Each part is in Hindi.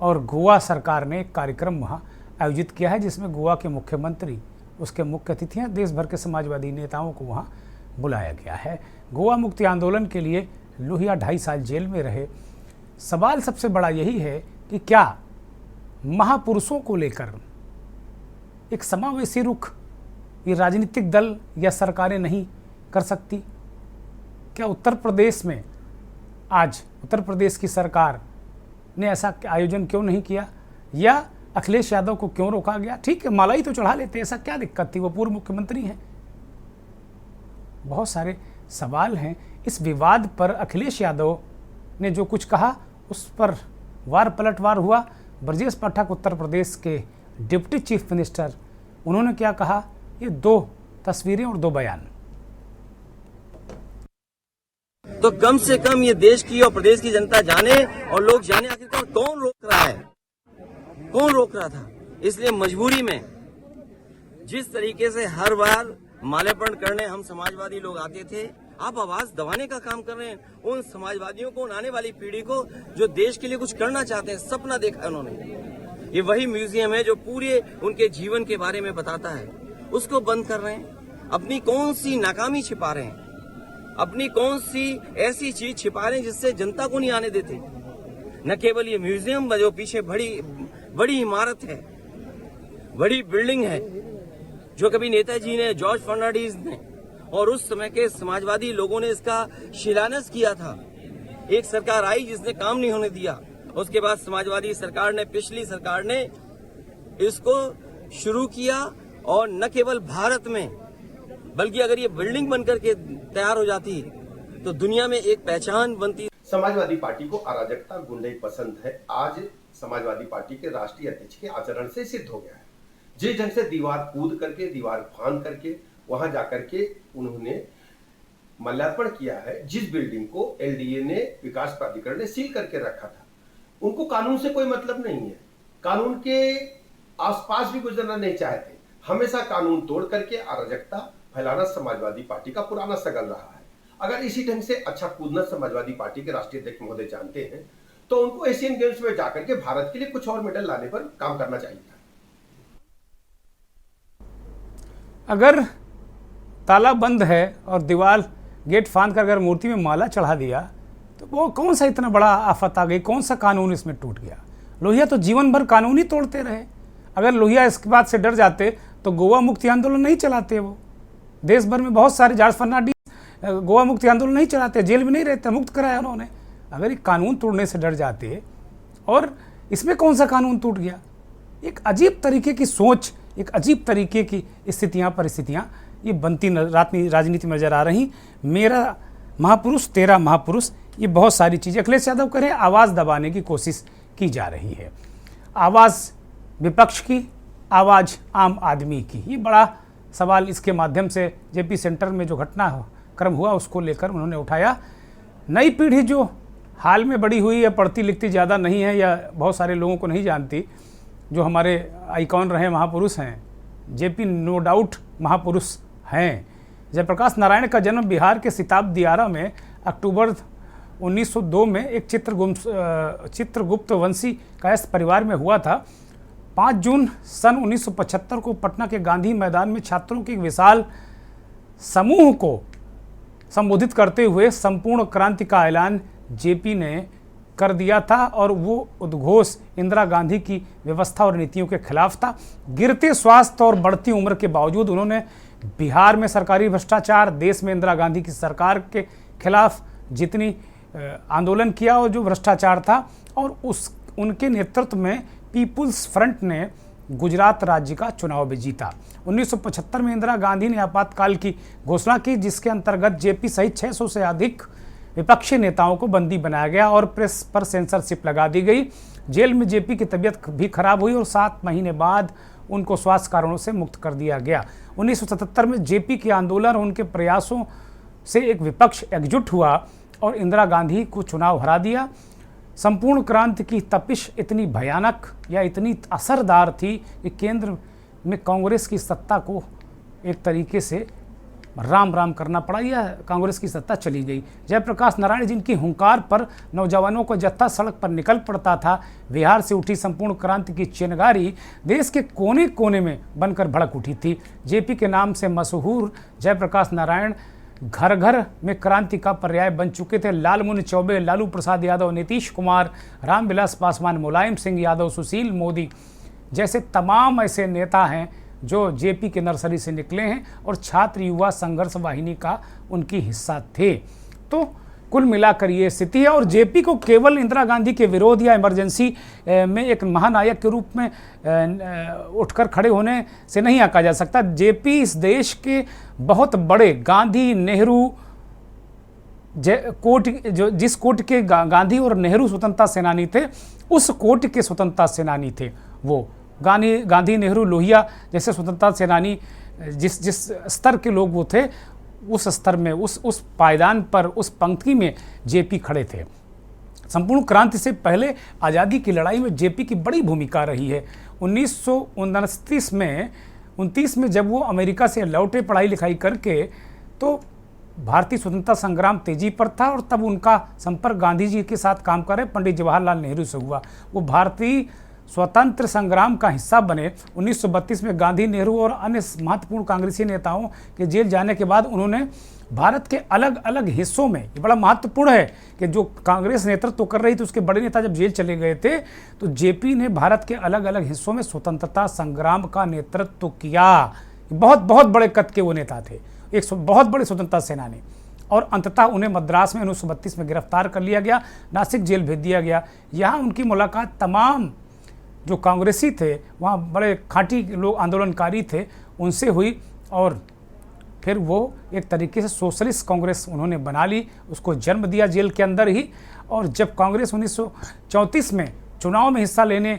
और गोवा सरकार ने एक कार्यक्रम वहाँ आयोजित किया है, जिसमें गोवा के मुख्यमंत्री, उसके मुख्य अतिथि हैं, देश भर के समाजवादी नेताओं को वहाँ बुलाया गया है। गोवा मुक्ति आंदोलन के लिए लोहिया 2.5 साल जेल में रहे। सवाल सबसे बड़ा यही है कि क्या महापुरुषों को लेकर एक समावेशी रुख ये राजनीतिक दल या सरकारें नहीं कर सकती? क्या उत्तर प्रदेश में आज उत्तर प्रदेश की सरकार ने ऐसा आयोजन क्यों नहीं किया, या अखिलेश यादव को क्यों रोका गया? ठीक है, माला ही तो चढ़ा लेते, ऐसा क्या दिक्कत थी, वो पूर्व मुख्यमंत्री हैं। बहुत सारे सवाल हैं। इस विवाद पर अखिलेश यादव ने जो कुछ कहा उस पर वार पलटवार हुआ। ब्रजेश पाठक उत्तर प्रदेश के डिप्टी चीफ मिनिस्टर, उन्होंने क्या कहा, ये 2 तस्वीरें और 2 बयान। तो कम से कम ये देश की और प्रदेश की जनता जाने और लोग जाने आखिरकार कौन रोक रहा है, कौन रोक रहा था। इसलिए मजबूरी में जिस तरीके से हर बार माल्यार्पण करने हम समाजवादी लोग आते थे, आप आवाज दबाने का काम कर रहे हैं उन समाजवादियों को, उन आने वाली पीढ़ी को जो देश के लिए कुछ करना चाहते हैं, सपना देखा है उन्होंने। ये वही म्यूजियम है जो पूरे उनके जीवन के बारे में बताता है, उसको बंद कर रहे हैं। अपनी कौन सी नाकामी छिपा रहे हैं, अपनी कौन सी ऐसी चीज छिपा रहे हैं जिससे जनता को नहीं आने देते। न केवल ये म्यूजियम जो पीछे बड़ी इमारत है, बड़ी बिल्डिंग है, जो कभी नेताजी ने, जॉर्ज फर्नांडिस ने और उस समय के समाजवादी लोगों ने इसका शिलान्यास किया था। एक सरकार आई जिसने काम नहीं होने दिया, उसके बाद समाजवादी सरकार ने, पिछली सरकार ने इसको शुरू किया, और न केवल भारत में बल्कि अगर ये बिल्डिंग बनकर के तैयार हो जाती तो दुनिया में एक पहचान बनती। समाजवादी पार्टी को अराजकता, गुंडई पसंद है। आज समाजवादी पार्टी के राष्ट्रीय अध्यक्ष के आचरण से सिद्ध हो गया है। जिस ढंग से दीवार कूद करके, दीवार फांद करके वहां जाकर के उन्होंने माल्यार्पण किया है, जिस बिल्डिंग को एलडीए ने, विकास प्राधिकरण ने सील करके रखा था, उनको कानून से कोई मतलब नहीं है। कानून के आसपास भी गुजरना नहीं चाहते। हमेशा कानून तोड़ करके अराजकता फैलाना समाजवादी पार्टी का पुराना सगल रहा है। अगर इसी ढंग से अच्छा कूदना समाजवादी पार्टी के राष्ट्रीय अध्यक्ष महोदय जानते हैं, तो उनको एशियन गेम्स में जाकर के भारत के लिए कुछ और मेडल लाने पर काम करना चाहिए था। अगर ताला बंद है और दीवार गेट फांद कर अगर मूर्ति में माला चढ़ा दिया, तो वो कौन सा इतना बड़ा आफत आ गई, कौन सा कानून इसमें टूट गया? लोहिया तो जीवन भर कानून ही तोड़ते रहे। अगर लोहिया इसके बात से डर जाते तो गोवा मुक्ति आंदोलन नहीं चलाते। वो देश भर में बहुत सारे, जॉर्ज फर्नांडिस गोवा मुक्ति आंदोलन नहीं चलाते, जेल में नहीं रहते, मुक्त कराया उन्होंने। अगर एक कानून तोड़ने से डर जाते, और इसमें कौन सा कानून टूट गया? एक अजीब तरीके की सोच, एक अजीब तरीके की परिस्थितियाँ ये बनती राजनीति में नजर आ रही। मेरा महापुरुष, तेरा महापुरुष, ये बहुत सारी चीज़ें अखिलेश यादव कह रहे हैं, आवाज़ दबाने की कोशिश की जा रही है। आवाज़ विपक्ष की, आवाज़ आम आदमी की, ये बड़ा सवाल इसके माध्यम से जेपी सेंटर में जो घटनाक्रम हुआ उसको लेकर उन्होंने उठाया। नई पीढ़ी जो हाल में बड़ी हुई है, पढ़ती लिखती ज़्यादा नहीं है, या बहुत सारे लोगों को नहीं जानती, जो हमारे आइकॉन रहे महापुरुष हैं, जेपी नो डाउट महापुरुष हैं। जयप्रकाश नारायण का जन्म बिहार के सिताब दियारा में अक्टूबर 1902 में एक चित्रगुप्त वंशी कायस्थ परिवार में हुआ था। 5 जून सन 1975 को पटना के गांधी मैदान में छात्रों के एक विशाल समूह को संबोधित करते हुए संपूर्ण क्रांति का ऐलान जेपी ने कर दिया था, और वो उद्घोष इंदिरा गांधी की व्यवस्था और नीतियों के खिलाफ था। गिरते स्वास्थ्य और बढ़ती उम्र के बावजूद उन्होंने बिहार में सरकारी भ्रष्टाचार, देश में इंदिरा गांधी की सरकार के खिलाफ जितनी आंदोलन किया और जो भ्रष्टाचार था, और उनके नेतृत्व में पीपुल्स फ्रंट ने गुजरात राज्य का चुनाव भी जीता। 1975 में इंदिरा गांधी ने आपातकाल की घोषणा की, जिसके अंतर्गत जेपी सहित 600 से अधिक विपक्षी नेताओं को बंदी बनाया गया और प्रेस पर सेंसरशिप लगा दी गई। जेल में जेपी की तबीयत भी खराब हुई और 7 महीने बाद उनको स्वास्थ्य कारणों से मुक्त कर दिया गया। 1977 में जेपी के आंदोलन और उनके प्रयासों से एक विपक्ष एकजुट हुआ और इंदिरा गांधी को चुनाव हरा दिया। संपूर्ण क्रांति की तपिश इतनी भयानक या इतनी असरदार थी कि केंद्र में कांग्रेस की सत्ता को एक तरीके से राम राम करना पड़ा या कांग्रेस की सत्ता चली गई। जयप्रकाश नारायण जिनकी हुंकार पर नौजवानों को जत्था सड़क पर निकल पड़ता था, बिहार से उठी संपूर्ण क्रांति की चिनगारी देश के कोने कोने में बनकर भड़क उठी थी। जेपी के नाम से मशहूर जयप्रकाश नारायण घर घर में क्रांति का पर्याय बन चुके थे। लालमुनि चौबे, लालू प्रसाद यादव, नीतीश कुमार, रामविलास पासवान, मुलायम सिंह यादव, सुशील मोदी जैसे तमाम ऐसे नेता हैं जो जेपी के नर्सरी से निकले हैं और छात्र युवा संघर्ष वाहिनी का उनकी हिस्सा थे। तो कुल मिलाकर ये स्थिति है और जेपी को केवल इंदिरा गांधी के विरोध या इमरजेंसी में एक महानायक के रूप में उठकर खड़े होने से नहीं आंका जा सकता। जेपी इस देश के बहुत बड़े गांधी नेहरू कोट जो जिस कोट के गांधी और नेहरू स्वतंत्रता सेनानी थे, उस कोट के स्वतंत्रता सेनानी थे वो। गांधी नेहरू लोहिया जैसे स्वतंत्रता सेनानी जिस स्तर के लोग वो थे, उस स्तर में उस पायदान पर, उस पंक्ति में जेपी खड़े थे। संपूर्ण क्रांति से पहले आज़ादी की लड़ाई में जेपी की बड़ी भूमिका रही है। 1929 में जब वो अमेरिका से लौटे पढ़ाई लिखाई करके, तो भारतीय स्वतंत्रता संग्राम तेजी पर था और तब उनका संपर्क गांधी जी के साथ काम करे पंडित जवाहरलाल नेहरू से हुआ। वो भारतीय स्वतंत्र संग्राम का हिस्सा बने। 1932 में गांधी, नेहरू और अन्य महत्वपूर्ण कांग्रेसी नेताओं के जेल जाने के बाद उन्होंने भारत के अलग अलग हिस्सों में, ये बड़ा महत्वपूर्ण है कि जो कांग्रेस नेतृत्व कर रही थी उसके बड़े नेता जब जेल चले गए थे, तो जेपी ने भारत के अलग अलग हिस्सों में स्वतंत्रता संग्राम का नेतृत्व किया। बहुत बहुत बड़े कद के वो नेता थे, एक बहुत बड़े स्वतंत्रता सेनानी। और अंततः उन्हें मद्रास में 1932 में गिरफ्तार कर लिया गया, नासिक जेल भेज दिया गया। यहाँ उनकी मुलाकात तमाम जो कांग्रेसी थे, वहाँ बड़े खांटी लोग आंदोलनकारी थे, उनसे हुई और फिर वो एक तरीके से सोशलिस्ट कांग्रेस उन्होंने बना ली, उसको जन्म दिया जेल के अंदर ही। और जब कांग्रेस 1934 में चुनाव में हिस्सा लेने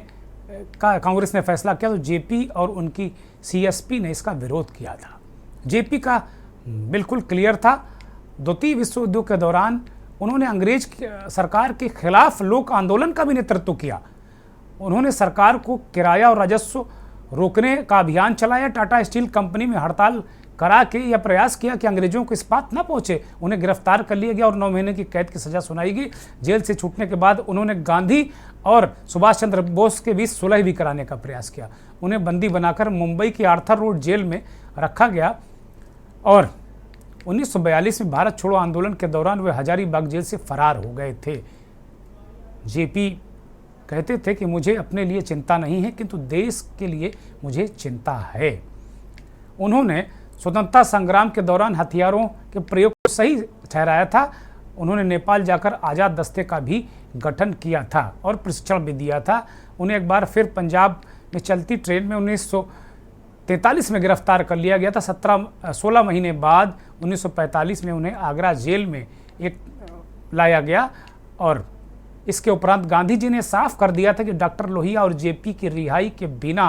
का कांग्रेस ने फैसला किया, तो जेपी और उनकी सीएसपी ने इसका विरोध किया था। जेपी का बिल्कुल क्लियर था। द्वितीय विश्व युद्ध के दौरान उन्होंने अंग्रेज सरकार के खिलाफ लोक आंदोलन का भी नेतृत्व किया। उन्होंने सरकार को किराया और राजस्व रोकने का अभियान चलाया। टाटा स्टील कंपनी में हड़ताल करा के यह प्रयास किया कि अंग्रेजों को इस्पात न पहुंचे। उन्हें गिरफ्तार कर लिया गया और 9 महीने की कैद की सजा सुनाई गई। जेल से छूटने के बाद उन्होंने गांधी और सुभाष चंद्र बोस के बीच सुलह भी कराने का प्रयास किया। उन्हें बंदी बनाकर मुंबई की आर्थर रोड जेल में रखा गया और 1942 में भारत छोड़ो आंदोलन के दौरान वे हजारीबाग जेल से फरार हो गए थे। जेपी कहते थे कि मुझे अपने लिए चिंता नहीं है, किंतु देश के लिए मुझे चिंता है। उन्होंने स्वतंत्रता संग्राम के दौरान हथियारों के प्रयोग को सही ठहराया था। उन्होंने नेपाल जाकर आज़ाद दस्ते का भी गठन किया था और प्रशिक्षण भी दिया था। उन्हें एक बार फिर पंजाब में चलती ट्रेन में 1943 में गिरफ्तार कर लिया गया था। 16 महीने बाद 1945 में उन्हें आगरा जेल में लाया गया और इसके उपरांत गांधी जी ने साफ कर दिया था कि डॉक्टर लोहिया और जेपी की रिहाई के बिना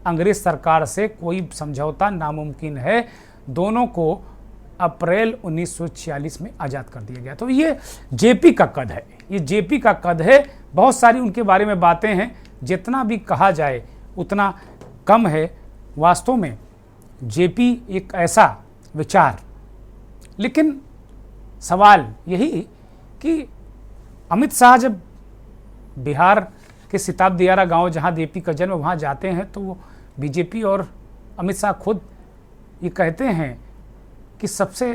अंग्रेज सरकार से कोई समझौता नामुमकिन है। दोनों को अप्रैल 1946 में आज़ाद कर दिया गया। तो ये जेपी का कद है, ये जेपी का कद है। बहुत सारी उनके बारे में बातें हैं, जितना भी कहा जाए उतना कम है। वास्तव में जेपी एक ऐसा विचार, लेकिन सवाल यही कि अमित शाह जब बिहार के सिताब दियारा गांव जहां जेपी का जन्म, वहां जाते हैं तो वो बीजेपी और अमित शाह खुद ये कहते हैं कि सबसे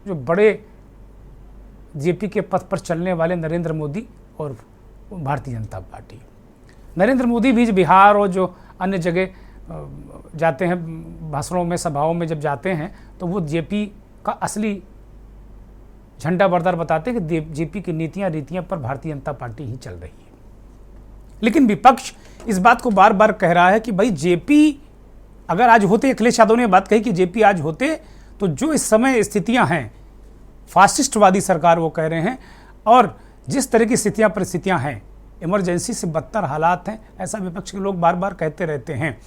जो बड़े जेपी के पथ पर चलने वाले नरेंद्र मोदी और भारतीय जनता पार्टी। नरेंद्र मोदी भी बिहार और जो अन्य जगह जाते हैं, भाषणों में, सभाओं में जब जाते हैं, तो वो जेपी का असली झंडा बरदार बताते हैं कि जेपी की नीतियां रीतियां पर भारतीय जनता पार्टी ही चल रही है। लेकिन विपक्ष इस बात को बार बार कह रहा है कि भाई जेपी अगर आज होते, अखिलेश यादव ने बात कही कि जेपी आज होते तो जो इस समय स्थितियां हैं, फासिस्टवादी सरकार वो कह रहे हैं, और जिस तरह की परिस्थितियां हैं, इमरजेंसी से बदतर हालात हैं, ऐसा विपक्ष के लोग बार बार कहते रहते हैं।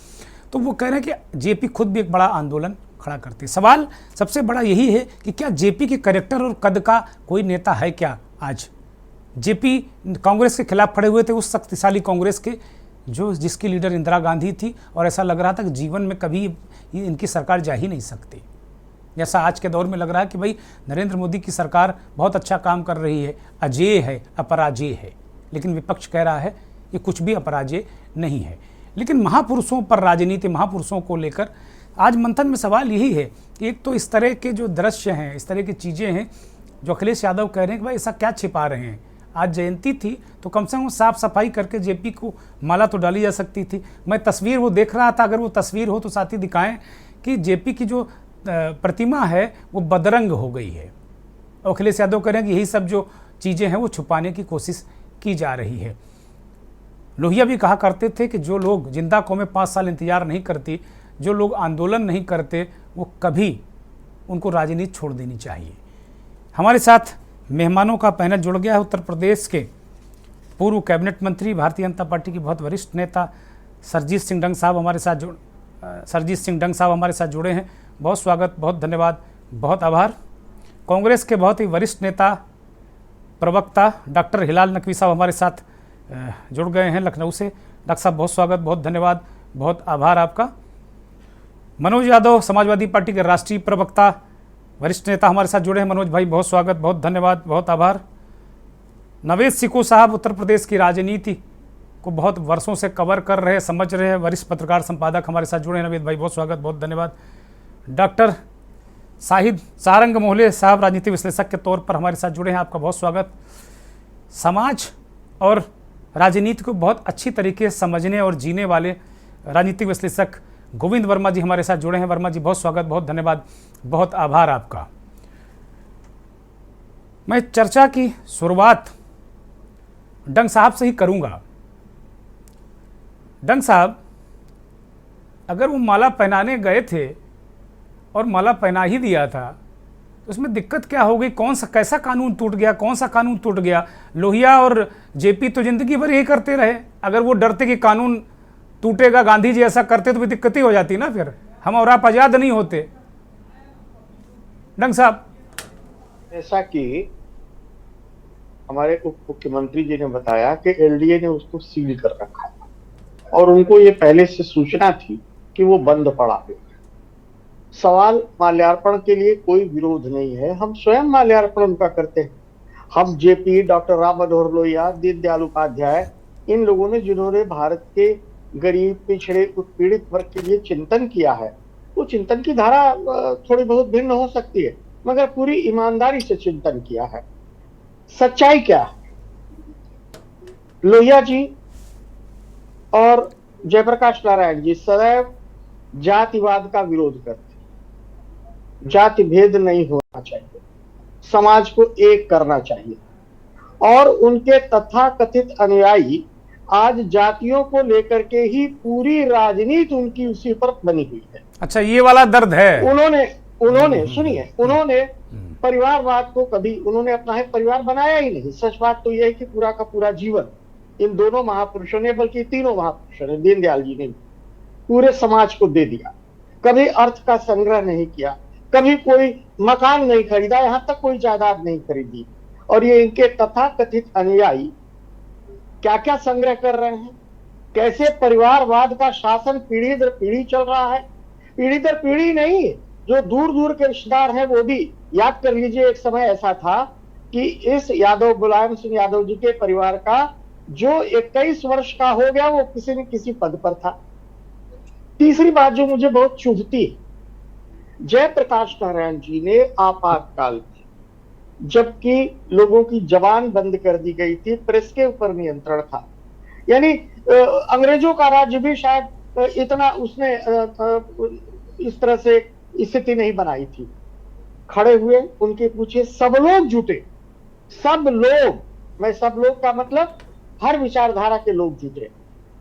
तो वो कह रहे हैं कि जेपी खुद भी एक बड़ा आंदोलन खड़ा करती है। सवाल सबसे बड़ा यही है कि क्या जेपी के कैरेक्टर और कद का कोई नेता है क्या आज? जेपी कांग्रेस के खिलाफ खड़े हुए थे, उस शक्तिशाली कांग्रेस के जिसकी लीडर इंदिरा गांधी थी, और ऐसा लग रहा था कि जीवन में कभी इनकी सरकार जा ही नहीं सकती। जैसा आज के दौर में लग रहा है कि भाई नरेंद्र मोदी की सरकार बहुत अच्छा काम कर रही है, अजेय है, अपराजेय है, लेकिन विपक्ष कह रहा है ये कुछ भी अपराजेय नहीं है। लेकिन महापुरुषों पर राजनीति, महापुरुषों को लेकर आज मंथन में सवाल यही है कि एक तो इस तरह के जो दृश्य हैं, इस तरह की चीज़ें हैं जो अखिलेश यादव कह रहे हैं कि भाई ऐसा क्या छिपा रहे हैं। आज जयंती थी तो कम से कम साफ सफाई करके जेपी को माला तो डाली जा सकती थी। मैं तस्वीर वो देख रहा था, अगर वो तस्वीर हो तो साथ ही दिखाएं कि जेपी की जो प्रतिमा है वो बदरंग हो गई है। अखिलेश यादव कह रहे हैं कि यही सब जो चीज़ें हैं वो छुपाने की कोशिश की जा रही है। लोहिया भी कहा करते थे कि जो लोग जिंदा कौमें 5 साल इंतजार नहीं करती, जो लोग आंदोलन नहीं करते, वो कभी उनको राजनीति छोड़ देनी चाहिए। हमारे साथ मेहमानों का पैनल जुड़ गया है। उत्तर प्रदेश के पूर्व कैबिनेट मंत्री, भारतीय जनता पार्टी के बहुत वरिष्ठ नेता सरजीत सिंह डंग साहब हमारे साथ जुड़े हैं। बहुत स्वागत, बहुत धन्यवाद, बहुत आभार। कांग्रेस के बहुत ही वरिष्ठ नेता, प्रवक्ता डॉक्टर हिलाल नकवी साहब हमारे साथ जुड़ गए हैं लखनऊ से। डॉक्टर साहब बहुत स्वागत, बहुत धन्यवाद, बहुत आभार आपका। मनोज यादव समाजवादी पार्टी के राष्ट्रीय प्रवक्ता, वरिष्ठ नेता हमारे साथ जुड़े हैं। मनोज भाई बहुत स्वागत, बहुत धन्यवाद, बहुत आभार। नवेद सिकू साहब उत्तर प्रदेश की राजनीति को बहुत वर्षों से कवर कर रहे, समझ रहे हैं, वरिष्ठ पत्रकार संपादक हमारे साथ जुड़े हैं। नवेद भाई बहुत स्वागत, बहुत धन्यवाद। डॉक्टर शाहिद सारंग मोहले साहब राजनीतिक विश्लेषक के तौर पर हमारे साथ जुड़े हैं, आपका बहुत स्वागत। समाज और राजनीति को बहुत अच्छी तरीके से समझने और जीने वाले राजनीतिक विश्लेषक गोविंद वर्मा जी हमारे साथ जुड़े हैं। वर्मा जी बहुत स्वागत, बहुत धन्यवाद, बहुत आभार आपका। मैं चर्चा की शुरुआत डंग साहब से ही करूंगा। डंग साहब, अगर वो माला पहनाने गए थे और माला पहना ही दिया था तो उसमें दिक्कत क्या हो गई? कैसा कानून टूट गया? कौन सा कानून टूट गया? लोहिया और जेपी तो जिंदगी भर यही करते रहे। अगर वो डरते कि कानून टूटेगा, गांधी जी ऐसा करते तो भी दिक्कत ही हो जाती ना, फिर हम और आप आजाद नहीं होते। डंग साहब, ऐसा कि हमारे उप मुख्यमंत्री जी ने बताया कि एलडीए ने उसको सील कर रखा है और उनको ये पहले से सूचना थी कि वो बंद पड़ा है। सवाल माल्यार्पण के लिए कोई विरोध नहीं है, हम स्वयं माल्यार्पण उनका करते हैं। हम जेपी, डॉक्टर राम मनोहर लोहिया, दीनदयाल उपाध्याय, इन लोगों ने जिन्होंने भारत के गरीब, पिछड़े, उत्पीड़ित वर्ग के लिए चिंतन किया है, वो चिंतन की धारा थोड़ी बहुत भिन्न हो सकती है, मगर पूरी ईमानदारी से चिंतन किया है। सच्चाई क्या है? लोहिया जी और जयप्रकाश नारायण जी सदैव जातिवाद का विरोध करते, जाति भेद नहीं होना चाहिए, समाज को एक करना चाहिए, और उनके तथाकथित अनुयायी आज जातियों को लेकर के ही पूरी राजनीति उनकी उसी पर बनी हुई है। अच्छा, ये वाला दर्द है। उन्होंने सुनिए, उन्होंने परिवारवाद को कभी उन्होंने अपना है परिवार बनाया ही नहीं। सच बात तो यह है कि पूरा का पूरा जीवन इन दोनों महापुरुषों ने, बल्कि तीनों महापुरुषों ने, दीनदयाल जी ने पूरे समाज को दे दिया। कभी अर्थ का संग्रह नहीं किया, कभी कोई मकान नहीं खरीदा, यहां तक कोई जायदाद नहीं खरीदी। और ये इनके तथाकथित अनुयायी क्या क्या संग्रह कर रहे हैं, कैसे परिवारवाद का शासन पीढ़ी दर पीढ़ी चल रहा है। पीढ़ी दर पीढ़ी नहीं, जो दूर दूर के रिश्तेदार हैं वो भी। याद कर लीजिए, एक समय ऐसा था कि इस यादव, मुलायम सिंह यादव जी के परिवार का जो 21 वर्ष का हो गया, वो किसी न किसी पद पर था। तीसरी बात जो मुझे बहुत चुभती है, जयप्रकाश नारायण जी ने आपातकाल, जबकि लोगों की जबान बंद कर दी गई थी, प्रेस के ऊपर नियंत्रण था, यानी अंग्रेजों का राज्य भी शायद इतना उसने इस तरह से स्थिति नहीं बनाई थी। खड़े हुए, उनके पीछे सब लोग जुटे, सब लोग, मैं सब लोग का मतलब हर विचारधारा के लोग जुटे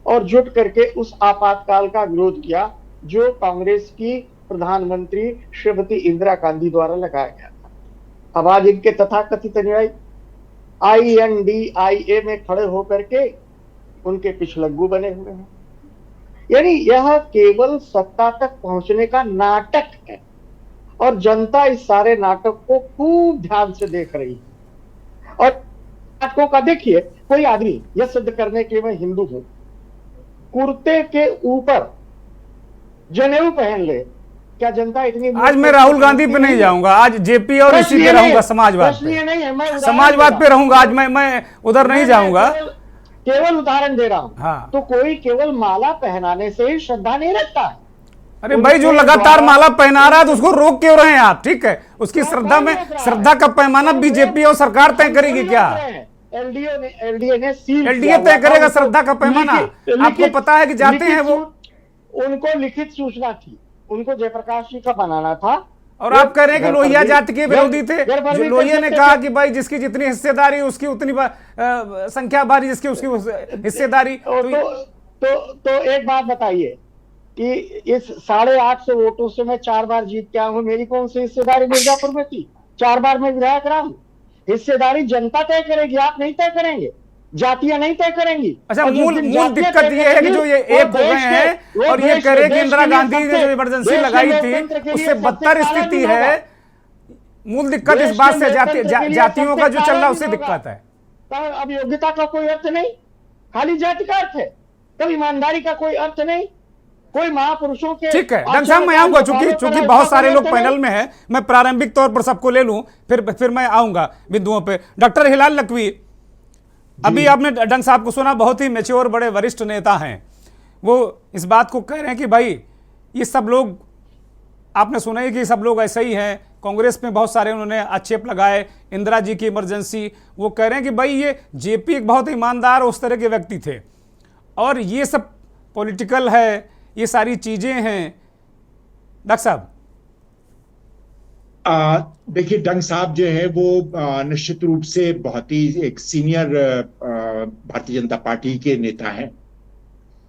और जुट करके उस आपातकाल का विरोध किया जो कांग्रेस की प्रधानमंत्री श्रीमती इंदिरा गांधी द्वारा लगाया गया था। अब आज इनके तथाकथित अनुयायी INDIA में खड़े होकर के उनके पिछलग्गू बने हुए हैं। यानी यह केवल सत्ता तक पहुंचने का नाटक है और जनता इस सारे नाटक को खूब ध्यान से देख रही है। और नाटकों का देखिए, कोई आदमी यह सिद्ध करने के लिए मैं हिंदू हूं, कुर्ते के ऊपर जनेऊ पहन ले, क्या जनता इतनी आज मैं राहुल गांधी पे नहीं जाऊंगा, आज जेपी और इसी पे रहूंगा, समाजवाद प्रश्न नहीं है, मैं समाजवाद पे रहूंगा आज, मैं उधर नहीं जाऊंगा। केवल उदाहरण दे रहा हूं। हाँ। तो कोई केवल माला पहनाने से ही श्रद्धा नहीं रखता है। अरे भाई, जो लगातार माला पहना रहा है तो उसको रोक क्यों रहे हैं आप? ठीक है, उसकी श्रद्धा में, श्रद्धा का पैमाना बीजेपी और सरकार तय करेगी क्या? एलडीए ने सील, एलडीए तय करेगा श्रद्धा का पैमाना। आपको पता है कि जाते हैं वो, उनको लिखित सूचना थी, उनको जयप्रकाश जी का बनाना था। और आप कह रहे हैं कि लोहिया जाति के विरोधी थे। जो लोहिया ने कहा कि भाई जिसकी जितनी हिस्सेदारी उसकी उतनी संख्या भारी, जिसकी उसकी हिस्सेदारी। तो एक बात बताइए कि इस 850 वोटों से मैं 4 बार जीत के आया हूं, मेरी कौन सी हिस्सेदारी मिर्जापुर में थी? 4 बार मैं विधायक रहा हूं। हिस्सेदारी जनता तय करेगी, आप नहीं तय करेंगे, जातियां नहीं तय करेंगी। अच्छा, मूल दिक्कत ये है कि जो ये एक हो गए हैं और ये करे कि इंदिरा गांधी ने जो इमरजेंसी लगाई थी उससे बदतर स्थिति है। मूल दिक्कत इस बात से जातियों का जो चल रहा है उससे दिक्कत है। अब योग्यता का कोई अर्थ नहीं, खाली जाति का अर्थ है। तब ईमानदारी का कोई अर्थ नहीं, कोई महापुरुषों के। ठीक है डॉक्टर साहब, मैं आऊंगा, चूंकि बहुत सारे लोग पैनल में हैं, मैं प्रारंभिक तौर पर सबको ले लूं, फिर मैं आऊंगा बिंदुओं पे। डॉक्टर हिलाल लखवी, अभी आपने डंग साहब को सुना, बहुत ही मैच्योर बड़े वरिष्ठ नेता हैं, वो इस बात को कह रहे हैं कि भाई ये सब लोग, आपने सुना ही कि सब लोग ऐसे ही हैं। कांग्रेस में बहुत सारे उन्होंने आक्षेप लगाए, इंदिरा जी की इमरजेंसी, वो कह रहे हैं कि भाई ये जेपी एक बहुत ईमानदार उस तरह के व्यक्ति थे और ये सब पॉलिटिकल है, ये सारी चीजें हैं। डॉक्टर साहब, देखिए डंग साहब जो है वो निश्चित रूप से बहुत ही एक सीनियर भारतीय जनता पार्टी के नेता हैं,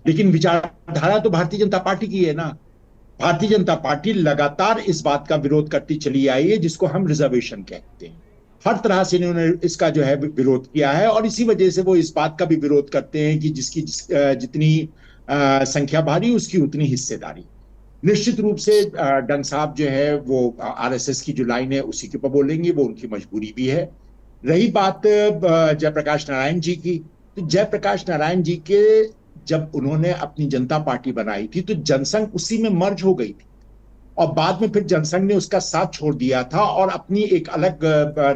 लेकिन विचारधारा तो भारतीय जनता पार्टी की है ना। भारतीय जनता पार्टी लगातार इस बात का विरोध करती चली आई है जिसको हम रिजर्वेशन कहते हैं। हर तरह से इन्होंने इसका जो है विरोध किया है और इसी वजह से वो इस बात का भी विरोध करते हैं कि जिसकी जितनी संख्या भारी उसकी उतनी हिस्सेदारी। निश्चित रूप से डंग साहब जो है वो आरएसएस की जो लाइन है उसी के ऊपर बोलेंगे, वो उनकी मजबूरी भी है। रही बात जयप्रकाश नारायण जी की, तो जयप्रकाश नारायण जी के जब उन्होंने अपनी जनता पार्टी बनाई थी तो जनसंघ उसी में मर्ज हो गई थी और बाद में फिर जनसंघ ने उसका साथ छोड़ दिया था और अपनी एक अलग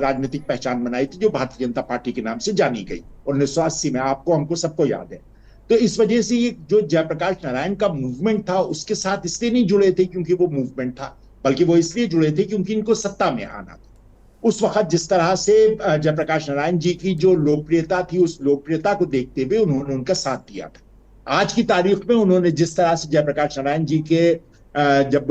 राजनीतिक पहचान बनाई थी जो भारतीय जनता पार्टी के नाम से जानी गई 1980 में। आपको हमको सबको याद है। तो इस वजह से ये जो जयप्रकाश नारायण का मूवमेंट था उसके साथ इसलिए नहीं जुड़े थे क्योंकि वो मूवमेंट था, बल्कि वो इसलिए जुड़े थे क्योंकि इनको सत्ता में आना था। उस वक्त जिस तरह से जयप्रकाश नारायण जी की जो लोकप्रियता थी, उस लोकप्रियता को देखते हुए उन्होंने उनका साथ दिया था। आज की तारीख में उन्होंने जिस तरह से जयप्रकाश नारायण जी के जब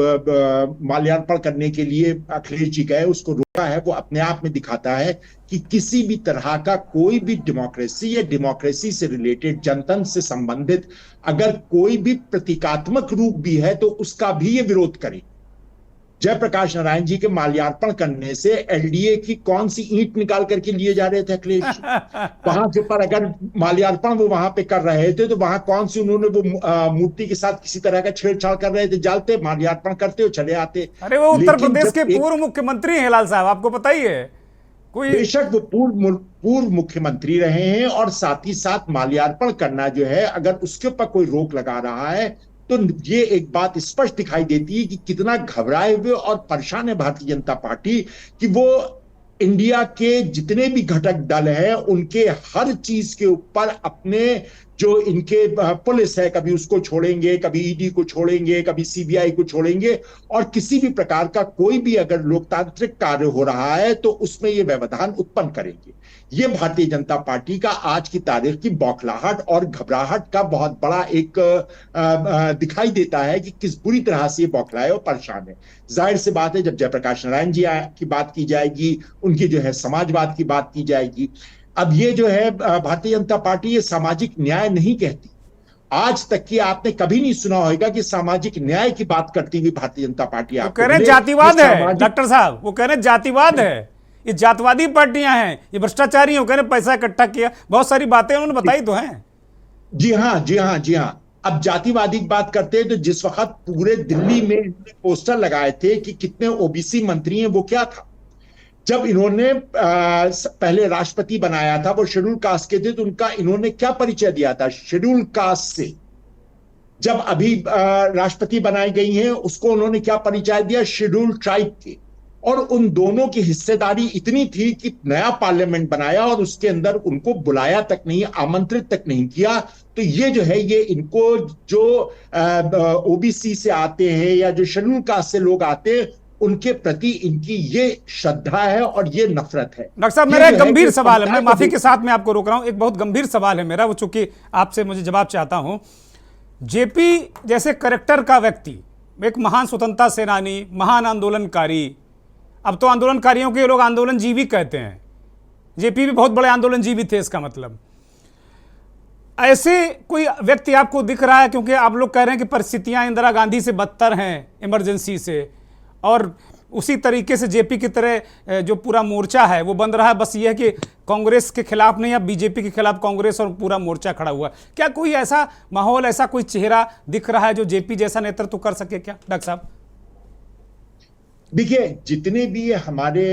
माल्यार्पण करने के लिए अखिलेश जी गए उसको रोका है, वो अपने आप में दिखाता है कि किसी भी तरह का कोई भी डेमोक्रेसी या डेमोक्रेसी से रिलेटेड जनतंत्र से संबंधित अगर कोई भी प्रतीकात्मक रूप भी है तो उसका भी ये विरोध करे। जयप्रकाश नारायण जी के माल्यार्पण करने से एलडीए की कौन सी ईंट निकाल करके लिए जा रहे थे अखिलेश जी? वहां के पर अगर माल्यार्पण वो वहां पे कर रहे थे तो वहां कौन सी उन्होंने वो मूर्ति के साथ किसी तरह का छेड़छाड़ कर रहे थे? जाते माल्यार्पण करते हो चले आते। अरे वो उत्तर प्रदेश के पूर्व मुख्यमंत्री हैं हिलाल साहब, आपको पता ही है। कोई बेशक वो पूर्व मुख्यमंत्री रहे हैं और साथ ही साथ माल्यार्पण करना जो है अगर उसके ऊपर कोई रोक लगा रहा है तो ये एक बात स्पष्ट दिखाई देती है कि कितना घबराए हुए और परेशान है भारतीय जनता पार्टी कि वो इंडिया के जितने भी घटक दल हैं उनके हर चीज के ऊपर अपने जो इनके पुलिस है कभी उसको छोड़ेंगे, कभी ईडी को छोड़ेंगे, कभी सीबीआई को छोड़ेंगे और किसी भी प्रकार का कोई भी अगर लोकतांत्रिक कार्य हो रहा है तो उसमें ये व्यवधान उत्पन्न करेंगे। ये भारतीय जनता पार्टी का आज की तारीख की बौखलाहट और घबराहट का बहुत बड़ा एक दिखाई देता है कि किस बुरी तरह से ये बौखलाए और परेशान है। जाहिर सी बात है जब जयप्रकाश नारायण जी की बात की जाएगी, उनकी जो है समाजवाद की बात की जाएगी। अब ये जो है भारतीय जनता पार्टी ये सामाजिक न्याय नहीं कहती। आज तक की आपने कभी नहीं सुना होगा कि सामाजिक न्याय की बात करती हुई भारतीय जनता पार्टी वो कह रहे हैं जातिवाद है डॉक्टर साहब, वो कह रहे हैं जातिवाद है, ये जातवादी पार्टियां हैं, ये भ्रष्टाचारी हो, कह रहे पैसा इकट्ठा किया, बहुत सारी बातें उन्होंने बताई तो हैं। जी हाँ जी हाँ जी हाँ। अब जातिवादी की बात करते हैं तो जिस वक्त पूरे दिल्ली में पोस्टर लगाए थे कि कितने ओबीसी मंत्री हैं, वो क्या था? जब इन्होंने पहले राष्ट्रपति बनाया था वो शेड्यूल कास्ट के थे तो उनका इन्होंने क्या परिचय दिया था? शेड्यूल कास्ट से। जब अभी राष्ट्रपति बनाई गई हैं, उसको उन्होंने क्या परिचय दिया? शेड्यूल्ड ट्राइब के। और उन दोनं की हिस्सेदारी इतनी थी कि नया पार्लियामेंट बनाया और उसके अंदर उनको बुलाया तक नहीं, आमंत्रित तक नहीं किया। तो ये जो है, ये इनको जो ओबीसी से आते हैं या जो शेड्यूल कास्ट से लोग आते हैं, उनके प्रति इनकी ये श्रद्धा है और ये नफरत है। डॉक्टर साहब, मेरा एक गंभीर सवाल है, मैं माफी के साथ में आपको रोक रहा हूं, एक बहुत गंभीर सवाल है मेरा, वो चूंकि आपसे मुझे जवाब चाहता हूं। जेपी जैसे करेक्टर का व्यक्ति, एक महान स्वतंत्रता सेनानी, महान आंदोलनकारी, अब तो आंदोलनकारियों के लोग आंदोलनजीवी कहते हैं, जेपी भी बहुत बड़े आंदोलनजीवी थे, इसका मतलब ऐसे कोई व्यक्ति आपको दिख रहा है? क्योंकि आप लोग कह रहे हैं कि परिस्थितियां इंदिरा गांधी से बदतर हैं, इमरजेंसी से, और उसी तरीके से जेपी की तरह जो पूरा मोर्चा है वो बंद रहा है। बस ये है कि कांग्रेस के खिलाफ नहीं, अब बीजेपी के खिलाफ कांग्रेस और पूरा मोर्चा खड़ा हुआ। क्या कोई ऐसा माहौल, ऐसा कोई चेहरा दिख रहा है जो जेपी जैसा नेतृत्व कर सके क्या डॉक्टर साहब? देखिए, जितने भी हमारे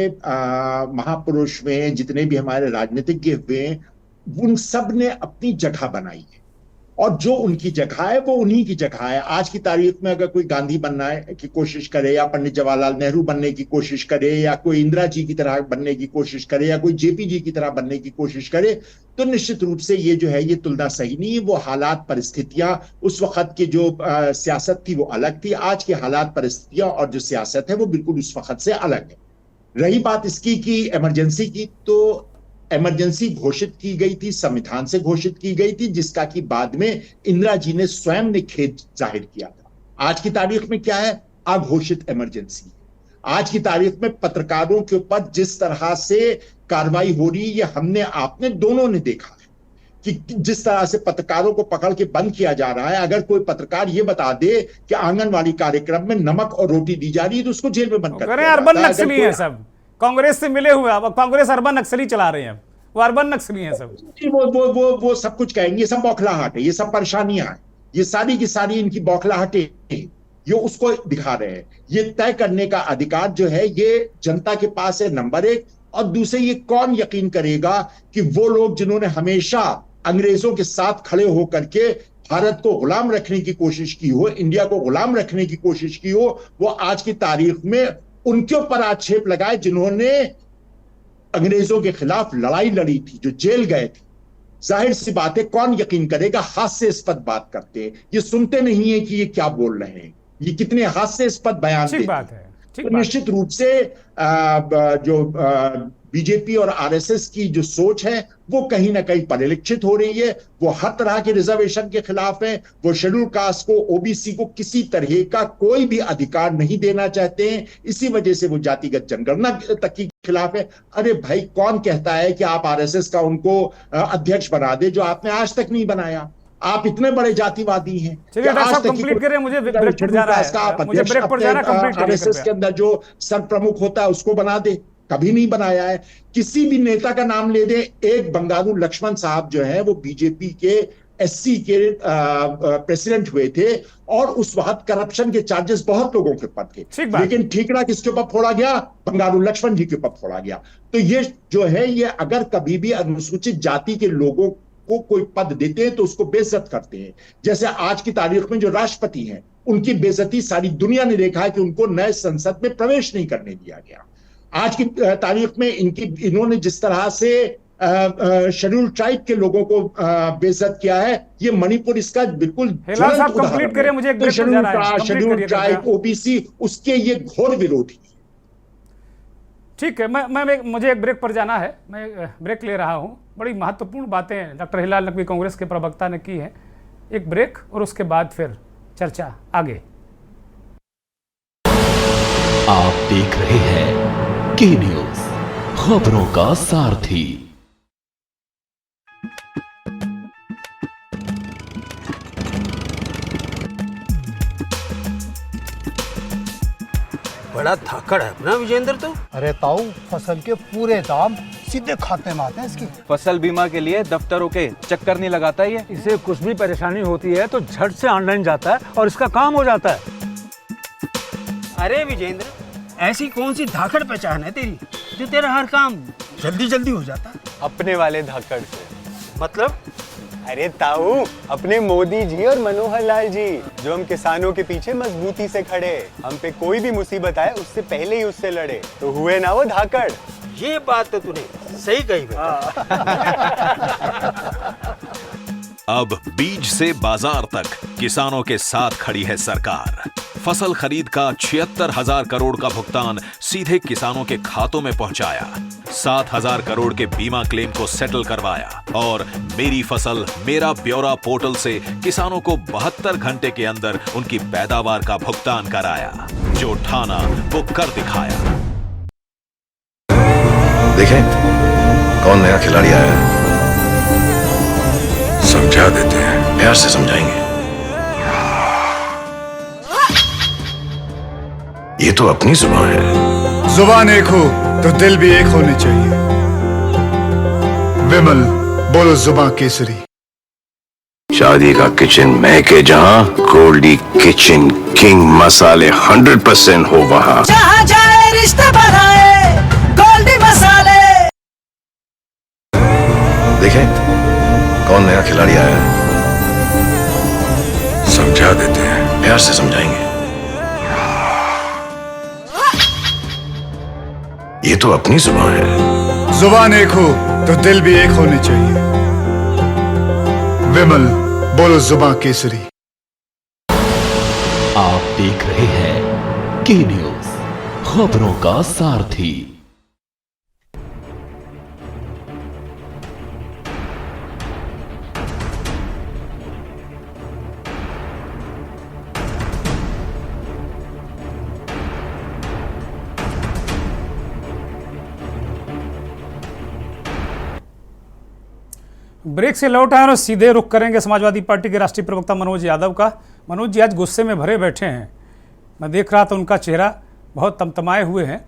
महापुरुष में, जितने भी हमारे राजनीतिज्ञ हुए, उन सब ने अपनी जगह बनाई है और जो उनकी जगह है वो उन्हीं की जगह है। आज की तारीख में अगर कोई गांधी बनना की कोशिश करे या पंडित जवाहरलाल नेहरू बनने की कोशिश करे या कोई इंदिरा जी की तरह बनने की कोशिश करे या कोई जेपी जी की तरह बनने की कोशिश करे, तो निश्चित रूप से ये जो है, ये तुलना सही नहीं है। वो हालात, परिस्थितियां, उस वक्त की जो सियासत थी वो अलग थी, आज की हालात, परिस्थितियां और जो सियासत है वो बिल्कुल उस वक्त से अलग है। रही बात इसकी कि इमरजेंसी की, तो इमरजेंसी घोषित की गई थी, संविधान से घोषित की गई थी, जिसका कि बाद में इंदिरा जी ने स्वयं ने खेद जाहिर किया था। आज की तारीख में क्या है? अघोषित इमरजेंसी। आज की तारीख में पत्रकारों के ऊपर जिस तरह से कार्रवाई हो रही है, ये हमने आपने दोनों ने देखा है कि जिस तरह से पत्रकारों को पकड़ के बंद किया जा रहा है। अगर कोई पत्रकार ये बता दे कि आंगनवाड़ी कार्यक्रम में नमक और रोटी दी जा रही है तो उसको जेल में बंद कर दिया अर्बन नक्सली है सब, कांग्रेस से मिले हुए, अब कांग्रेस अर्बन नक्सली चला रहे हैं, वो अर्बन नक्सली हैं सब। वो सब कुछ कहेंगे, ये सब बौखलाहट है, ये सब परेशानियां हैं, ये सारी की सारी इनकी बौखलाहटें, ये उसको दिखा रहे हैं। ये तय करने का अधिकार जो है ये जनता के पास है, नंबर एक। और दूसरे, ये कौन यकीन करेगा कि वो लोग जिन्होंने हमेशा अंग्रेजों के साथ खड़े होकर के भारत को गुलाम रखने की कोशिश की हो, इंडिया को गुलाम रखने की कोशिश की हो, वो आज की तारीख में उनके ऊपर आक्षेप लगाए जिन्होंने अंग्रेजों के खिलाफ लड़ाई लड़ी थी, जो जेल गए थे। जाहिर सी बात है, कौन यकीन करेगा? हास्यास्पद बात करते हैं, ये सुनते नहीं है कि ये क्या बोल रहे हैं, ये कितने हास्यास्पद बयान देते हैं। बात है, तो निश्चित रूप से जो बीजेपी और आरएसएस की जो सोच है वो कहीं ना कहीं परिलक्षित हो रही है। वो हर तरह के रिजर्वेशन के खिलाफ है, वो शेड्यूल कास्ट को, ओबीसी को किसी तरह का कोई भी अधिकार नहीं देना चाहते हैं। इसी वजह से वो जातिगत जनगणना तक के खिलाफ है। अरे भाई, कौन कहता है कि आप आरएसएस का उनको अध्यक्ष बना दे, जो आपने आज तक नहीं बनाया? आप इतने बड़े जातिवादी हैं कि आज तक कंप्लीट करें, मुझे ब्रेक पर जाना है, आरएसएस के अंदर जो सर प्रमुख होता है उसको बना दे, कभी नहीं बनाया है। किसी भी नेता का नाम ले दे, एक बंगारू लक्ष्मण साहब जो है वो बीजेपी के एससी के प्रेसिडेंट हुए थे और उस वक्त करप्शन के चार्जेस बहुत लोगों के ऊपर थे, लेकिन ठीकरा किसके ऊपर फोड़ा गया? बंगारू लक्ष्मण जी के ऊपर फोड़ा गया। तो ये जो है, ये अगर कभी भी अनुसूचित जाति के लोगों को कोई पद देते हैं तो उसको बेइज्जत करते हैं। जैसे आज की तारीख में जो राष्ट्रपति हैं, उनकी बेइज्जती सारी दुनिया ने देखा है कि उनको नए संसद में प्रवेश नहीं करने दिया गया। आज की तारीख में इन्होंने जिस तरह से शेड्यूल ट्राइब के लोगों को बेइज्जत किया है, ये मणिपुर इसका बिल्कुल कंप्लीट करें, मुझे शेड्यूल ट्राइब, ओबीसी, उसके ये घोर विरोधी। ठीक है, मुझे एक ब्रेक पर जाना है, मैं ब्रेक ले रहा हूं। बड़ी महत्वपूर्ण बातें डॉक्टर हिलाल नकवी कांग्रेस के प्रवक्ता ने की है। एक ब्रेक और उसके बाद फिर चर्चा आगे। आप देख रहे हैं के न्यूज, खबरों का सारथी। बड़ा धाकड़ है अपना विजेंद्र तो। अरे ताऊ, फसल के पूरे दाम सीधे खाते में आते हैं इसकी। फसल बीमा के लिए दफ्तरों के चक्कर नहीं लगाता ये। इसे कुछ भी परेशानी होती है तो झट से ऑनलाइन जाता है और इसका काम हो जाता है। अरे विजेंद्र, ऐसी कौन सी धाकड़ पहचान है तेरी जो तेरा हर काम जल्दी जल्दी हो जाता? अपने वाले धाकड़ से। मतलब अरे ताऊ, अपने मोदी जी और मनोहर लाल जी, जो हम किसानों के पीछे मजबूती से खड़े, हम पे कोई भी मुसीबत आए उससे पहले ही उससे लड़े, तो हुए ना वो धाकड़। ये बात तो तूने सही कही बेटा। अब बीज से बाजार तक किसानों के साथ खड़ी है सरकार। फसल खरीद का 76,000 करोड़ का भुगतान सीधे किसानों के खातों में पहुंचाया, 7,000 करोड़ के बीमा क्लेम को सेटल करवाया और मेरी फसल मेरा ब्यौरा पोर्टल से किसानों को 72 घंटे के अंदर उनकी पैदावार का भुगतान कराया। जो ठाना वो कर दिखाया। देखें कौन नया खिलाड़ी आया है, समझा देते हैं, प्यार से समझाएंगे। ये तो अपनी जुबान है। जुबान एक हो तो दिल भी एक होने चाहिए। विमल, बोलो जुबान केसरी। शादी का किचन मैं के जहां, गोल्डी किचन किंग मसाले 100% हो वहां। जहां जाए रिश्ते बढ़ाए गोल्डी मसाले। देखें कौन नया खिलाड़ी आया है, समझा देते हैं, प्यार से समझाएंगे। ये तो अपनी जुबान है। जुबान एक हो तो दिल भी एक होने चाहिए। विमल, बोलो जुबान केसरी। आप देख रहे हैं के न्यूज, खबरों का सारथी। ब्रेक से लौट आए और सीधे रुख करेंगे समाजवादी पार्टी के राष्ट्रीय प्रवक्ता मनोज यादव का। मनोज जी आज गुस्से में भरे बैठे हैं, मैं देख रहा था उनका चेहरा बहुत तमतमाए हुए हैं।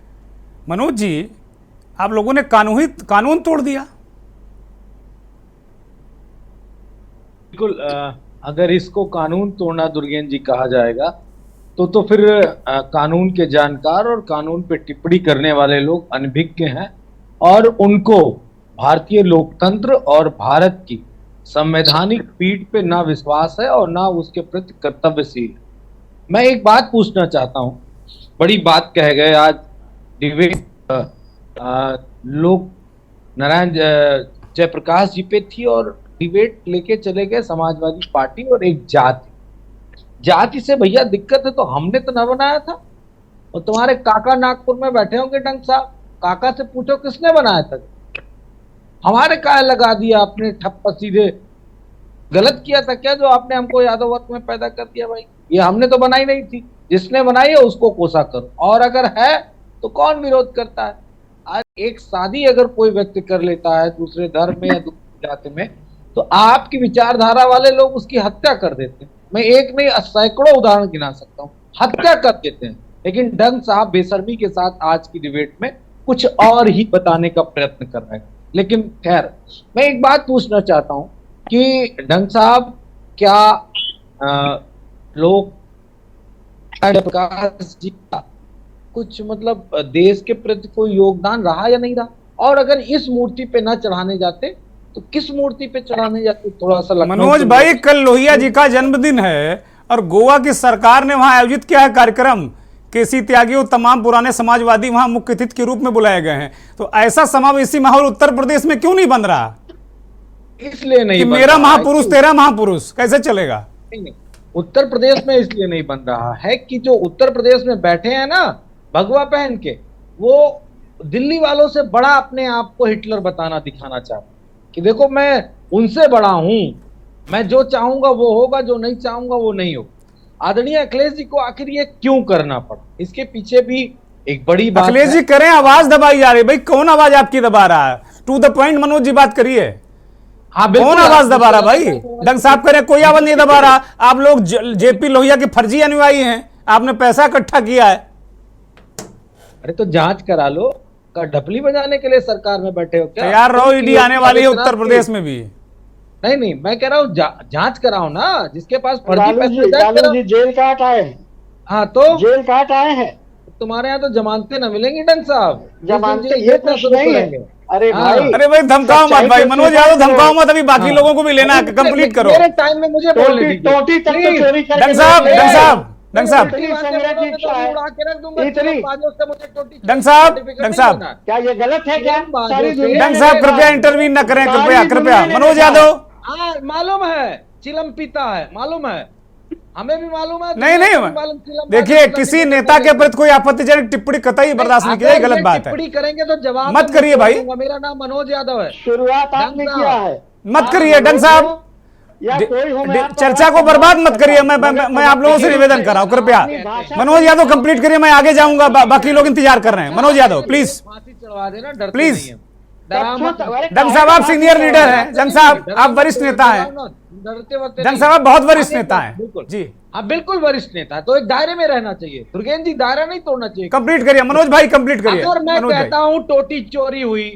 मनोज जी, आप लोगों ने कानून तोड़ दिया। बिल्कुल, अगर इसको कानून तोड़ना दुर्गेन जी कहा जाएगा तो फिर कानून के जानकार और कानून पे टिप्पणी करने वाले लोग अनभिज्ञ हैं और उनको भारतीय लोकतंत्र और भारत की संवैधानिक पीठ पे ना विश्वास है और ना उसके प्रति कर्तव्यशील। मैं एक बात पूछना चाहता हूं, बड़ी बात कह गए आज डिबेट लोक नारायण जयप्रकाश जी पे थी और डिबेट लेके चले गए समाजवादी पार्टी और एक जाति से भैया दिक्कत है तो हमने तो ना बनाया था। और तुम्हारे काका नागपुर में बैठे होंगे डंग साहब, काका से पूछो किसने बनाया था। हमारे काय लगा दिया आपने ठप्पा, सीधे गलत किया था क्या जो आपने हमको यादव वर्ग में पैदा कर दिया। भाई ये हमने तो बनाई नहीं थी, जिसने बनाई है उसको कोसा करो, और अगर है तो कौन विरोध करता है। आज एक शादी अगर कोई व्यक्ति कर लेता है दूसरे धर्म में या दूसरी जाति में तो आपकी विचारधारा वाले लोग उसकी हत्या कर देते हैं। मैं एक नहीं सैकड़ों उदाहरण गिना सकता हूँ, हत्या कर देते हैं। लेकिन डंग साहब बेशर्मी के साथ आज की डिबेट में कुछ और ही बताने का प्रयत्न कर रहे हैं। लेकिन खैर, मैं एक बात पूछना चाहता हूं कि डंग साहब, क्या लोग प्रकाश जी का कुछ मतलब देश के प्रति कोई योगदान रहा या नहीं रहा, और अगर इस मूर्ति पे ना चढ़ाने जाते तो किस मूर्ति पे चढ़ाने जाते। थोड़ा सा मनोज भाई, कल लोहिया जी का जन्मदिन है और गोवा की सरकार ने वहां आयोजित किया है कार्यक्रम। केसी त्यागी और तमाम पुराने समाजवादी वहां मुख्य अतिथि के रूप में बुलाए गए हैं। तो ऐसा समावेशी माहौल उत्तर प्रदेश में क्यों नहीं बन रहा? इसलिए नहीं कि मेरा महापुरुष तेरा महापुरुष कैसे चलेगा? नहीं, उत्तर प्रदेश में इसलिए नहीं बन रहा है कि जो उत्तर प्रदेश में बैठे हैं ना भगवा पहन के, वो दिल्ली वालों से बड़ा अपने आप को हिटलर बताना दिखाना चाहते कि देखो मैं उनसे बड़ा हूं, मैं जो चाहूंगा वो होगा, जो नहीं चाहूंगा वो नहीं होगा। आदरणीय अखिलेश जी को आखिर ये क्यों करना पड़ा, इसके पीछे भी एक बड़ी बात। अखिलेश जी करें, आवाज दबाई जा रही। भाई कौन आवाज आपकी दबा रहा है? To the point Manoj ji बात करिए। हाँ, कौन आवाज दबा रहा? भाई डंग साहब करें, कोई आवाज नहीं दबा रहा। आप लोग जेपी लोहिया के फर्जी अनुयायी हैं, आपने पैसा इकट्ठा किया है। अरे तो जांच करा लो, ढपली बजाने के लिए सरकार में बैठे हो क्या? तैयार रहो, ईडी आने वाली है उत्तर प्रदेश में भी। नहीं, मैं कह रहा हूँ जांच कराओ ना, जिसके पास जी जेल काट आए हैं। हाँ तो जेल काट आए हैं। तुम्हारे यहाँ तो जमानतें न मिलेंगी डंग साहब, जमानतें ये प्रश्न नहीं है। अरे भाई धमकाओ मत भाई, मनोज यादव धमकाओ मत, अभी बाकी लोगों को भी लेना है, कंप्लीट करो। मेरे टाइम में मुझे बोलने दीजिए। टोटी तक तो चोरी करके डंग साहब डंग साहब क्या ये गलत है क्या? डंग साहब कृपया इंटरवीन न करें, कृपया। मनोज यादव मालूम है चिलम पीता है, मालूम है, हमें भी मालूम है। नहीं देखिए, किसी नेता के प्रति कोई आपत्तिजनक टिप्पणी कतई बर्दाश्त नहीं की जाएगी, गलत बात है। टिप्पणी करेंगे तो जवाब मत करिए भाई। मेरा नाम मनोज यादव है। शुरुआत आपने किया है, मत करिए डंग साहब, चर्चा को बर्बाद मत करिए। मैं आप लोगों से निवेदन कर रहा हूँ, कृपया मनोज यादव कंप्लीट करिए, मैं आगे जाऊंगा, बाकी लोग इंतजार कर रहे हैं। Manoj Yadav please, please. डंग साहब आप सीनियर लीडर हैं, डंग साहब आप वरिष्ठ नेता हैं, डंग साहब आप बहुत वरिष्ठ नेता हैं जी। हाँ बिल्कुल वरिष्ठ नेता है, तो एक दायरे में रहना चाहिए। दुर्गेन जी दायरा नहीं तोड़ना चाहिए। कंप्लीट करिए मनोज भाई, कंप्लीट करिए। अगर मैं कहता हूँ टोटी चोरी हुई,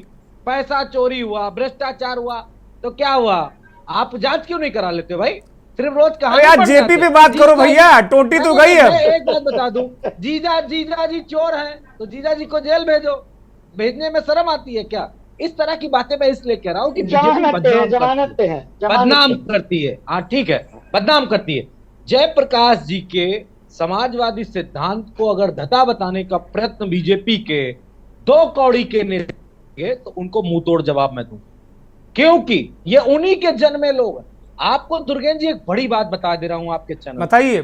पैसा चोरी हुआ, भ्रष्टाचार हुआ, तो क्या हुआ? आप जांच क्यों नहीं करा लेते भाई? सिर्फ रोज कहा यार जेपी पे बात करो भैया, टोटी तो गई है। एक बात बता दूं, जीजा जी चोर हैं तो जीजा जी को जेल भेजो, भेजने में शर्म आती है क्या? इस तरह की बातें मैं इसलिए कह रहा हूँ कि जमानत पे है, बदनाम करती है। हाँ ठीक है, बदनाम करती है। जयप्रकाश जी के समाजवादी सिद्धांत को अगर धता बताने का प्रयत्न बीजेपी के 2 कौड़ी के नेता तो उनको मुंह तोड़ जवाब मैं दूं, क्योंकि ये उन्हीं के जन्मे लोग हैं। आपको दुर्गेन जी एक बड़ी बात बता दे रहा हूं आपके चैनल, बताइए।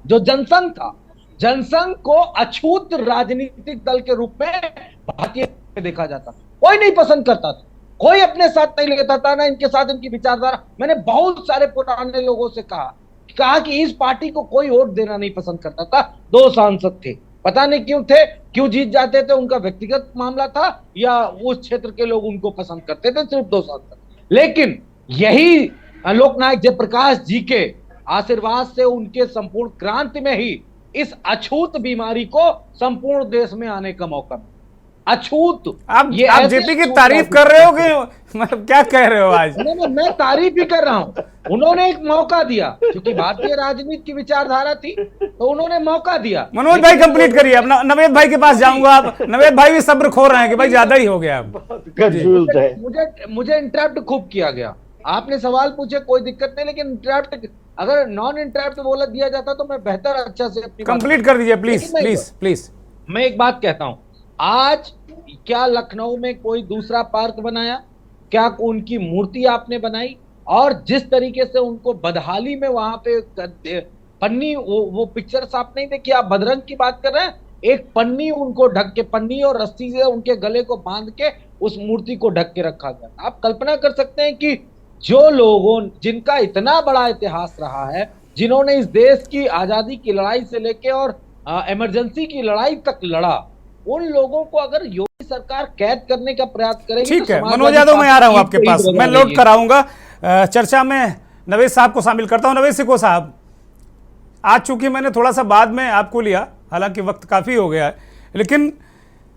जो जनसंघ था, जनसंघ को अछूत राजनीतिक दल के रूप में भारतीय देखा जाता, कोई नहीं पसंद करता था, कोई अपने साथ नहीं लेता था, ना इनके साथ इनकी विचारधारा। मैंने बहुत सारे पुराने लोगों से कहा कि इस पार्टी को कोई वोट देना नहीं पसंद करता था। 2 सांसद थे, पता नहीं क्यों थे, क्यों जीत जाते थे, उनका व्यक्तिगत मामला था या उस क्षेत्र के लोग उनको पसंद करते थे, सिर्फ 2 सांसद। लेकिन यही लोकनायक जयप्रकाश जी के आशीर्वाद से उनके संपूर्ण क्रांति में ही इस अछूत बीमारी को संपूर्ण देश में आने का मौका मिला। अछूत, आप जेपी की तारीफ कर रहे हो कि मतलब क्या कह रहे हो आज? मैं तारीफ ही कर रहा हूं। उन्होंने एक मौका दिया, क्योंकि भारतीय राजनीति की विचारधारा थी, तो उन्होंने मौका दिया। मनोज भाई कंप्लीट करिए, अब नवेद भाई के पास जाऊंगा। आप नवेद भाई भी सब्र खो रहे हैं कि भाई ज्यादा ही हो गया। मुझे इंटरप्ट खूब किया गया। आपने सवाल पूछे, कोई दिक्कत नहीं, लेकिन इंटरप्ट अगर नॉन इंटरप्ट बोला दिया जाता तो मैं बेहतर अच्छा से अपनी कंप्लीट कर दीजिए प्लीज प्लीज प्लीज। मैं एक बात कहता हूं, आज क्या लखनऊ में कोई दूसरा पार्क बनाया? क्या उनकी मूर्ति आपने बनाई? और जिस तरीके से उनको बदहाली में वहां पे पन्नी, वो पिक्चर्स आप नहीं देखी? आप बदरंग की बात कर रहे हैं, एक पन्नी उनको ढक के, पन्नी और रस्सी से उनके गले को बांध के उस मूर्ति को ढक के रखा गया। आप कल्पना कर सकते हैं कि जो लोगों जिनका इतना बड़ा इतिहास रहा है, जिन्होंने इस देश की आजादी की लड़ाई से लेके और इमरजेंसी की लड़ाई तक लड़ा, उन लोगों को अगर योगी सरकार कैद करने का प्रयास करेगी। ठीक है मनोज यादव, मैं आ रहा हूं आपके पास, मैं लौट कर आऊंगा। चर्चा में नवेद साहब को शामिल करता हूं। नवेद सिको साहब, आज चूंकि मैंने थोड़ा सा बाद में आपको लिया, हालांकि वक्त काफी हो गया है, लेकिन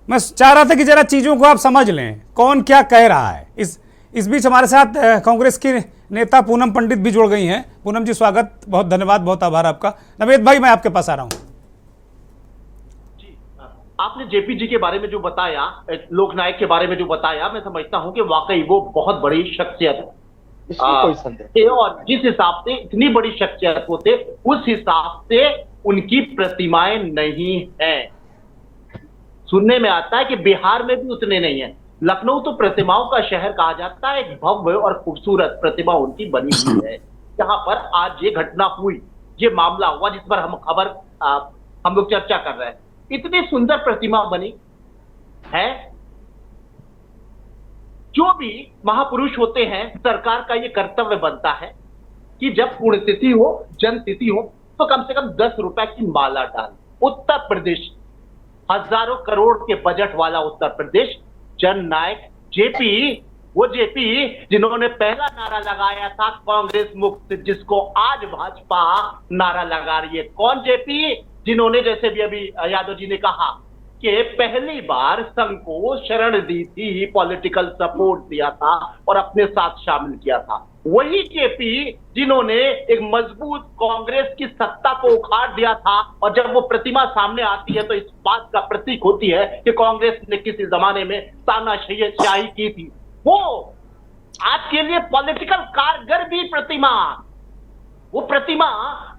मैं चाह रहा था कि जरा चीजों को आप समझ लें, कौन क्या कह रहा है। इस बीच हमारे साथ कांग्रेस की नेता पूनम पंडित भी जुड़ गई हैं। पूनम जी स्वागत, बहुत धन्यवाद, बहुत आभार आपका। नवेद भाई मैं आपके पास आ रहा हूं। आपने जेपी जी के बारे में जो बताया, लोकनायक के बारे में जो बताया, मैं समझता हूं कि वाकई वो बहुत बड़ी शख्सियत है। और जिस हिसाब से इतनी बड़ी शख्सियत होते, उस हिसाब से उनकी प्रतिमाएं नहीं हैं। सुनने में आता है कि बिहार में भी उतने नहीं है। लखनऊ तो प्रतिमाओं का शहर कहा जाता है, एक भव्य और खूबसूरत प्रतिमा उनकी बनी हुई है। जहां पर आज ये घटना हुई, ये मामला हुआ जिस पर हम लोग चर्चा कर रहे हैं, इतनी सुंदर प्रतिमा बनी है। जो भी महापुरुष होते हैं, सरकार का ये कर्तव्य बनता है कि जब पुण्यतिथि हो, जन्मतिथि हो, तो कम से कम 10 रुपए की माला डाल। उत्तर प्रदेश, हजारों करोड़ के बजट वाला उत्तर प्रदेश, जननायक जेपी, वो जेपी जिन्होंने पहला नारा लगाया था कांग्रेस मुक्त, जिसको आज भाजपा नारा लगा रही है। कौन जेपी? जिन्होंने, जैसे भी अभी यादव जी ने कहा, कि पहली बार संघ को शरण दी थी, पॉलिटिकल सपोर्ट दिया था और अपने साथ शामिल किया था। वही जेपी जिन्होंने एक मजबूत कांग्रेस की सत्ता को उखाड़ दिया था, और जब वो प्रतिमा सामने आती है तो इस बात का प्रतीक होती है कि कांग्रेस ने किसी जमाने में तानाशाही की थी। वो आज के लिए पॉलिटिकल कारगर भी प्रतिमा, वो प्रतिमा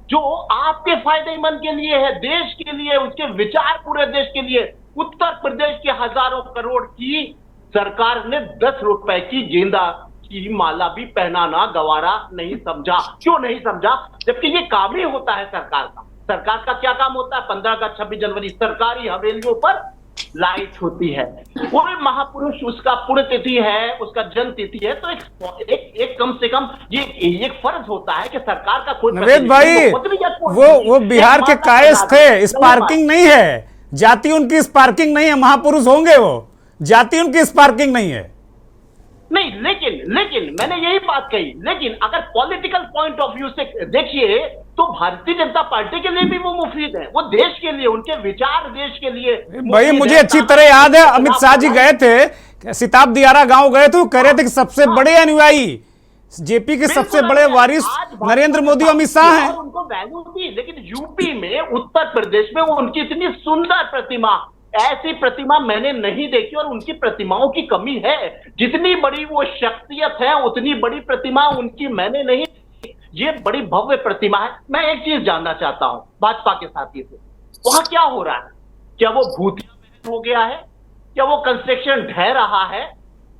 जो आपके फायदेमंद के लिए है, देश के लिए, उसके विचार पूरे देश के लिए। उत्तर प्रदेश के हजारों करोड़ की सरकार ने 10 रुपए की गेंदा की माला भी पहनाना गवारा नहीं समझा। क्यों नहीं समझा? जबकि ये काम ही होता है सरकार का। सरकार का क्या काम होता है? 15 अगस्त 26 जनवरी सरकारी हवेलियों पर लाइट होती है। कोई महापुरुष उसका पुण्यतिथि है, उसका जन्म तिथि है, तो एक कम से कम ये एक फर्ज होता है कि सरकार का कोई नवेद भाई वो बिहार के कायस थे, स्पार्किंग नहीं है, जाति उनकी स्पार्किंग नहीं है, महापुरुष होंगे वो, जाति उनकी स्पार्किंग नहीं है। नहीं, लेकिन मैंने यही बात कही, लेकिन अगर पॉलिटिकल पॉइंट ऑफ व्यू से देखिए तो भारतीय जनता पार्टी के लिए भी वो मुफीद है, वो देश के लिए, उनके विचार देश के लिए। भाई मुझे अच्छी तरह याद है, अमित शाह जी गए थे, सिताब दियारा गांव गए थे, वो कह रहे थे कि सबसे बड़े अनुयायी जेपी के सबसे बड़े वारिस नरेंद्र मोदी अमित शाह हैं। उनको वैल्यू दी, लेकिन यूपी में, उत्तर प्रदेश में वो उनकी इतनी सुंदर प्रतिमा, ऐसी प्रतिमा मैंने नहीं देखी, और उनकी प्रतिमाओं की कमी है। जितनी बड़ी वो शख्सियत है उतनी बड़ी प्रतिमा उनकी मैंने नहीं देखी। ये बड़ी भव्य प्रतिमा है। मैं एक चीज जानना चाहता हूं भाजपा के साथी से, वहां क्या हो रहा है? क्या वो भूतिया महल हो गया है? क्या वो कंस्ट्रक्शन ढह रहा है?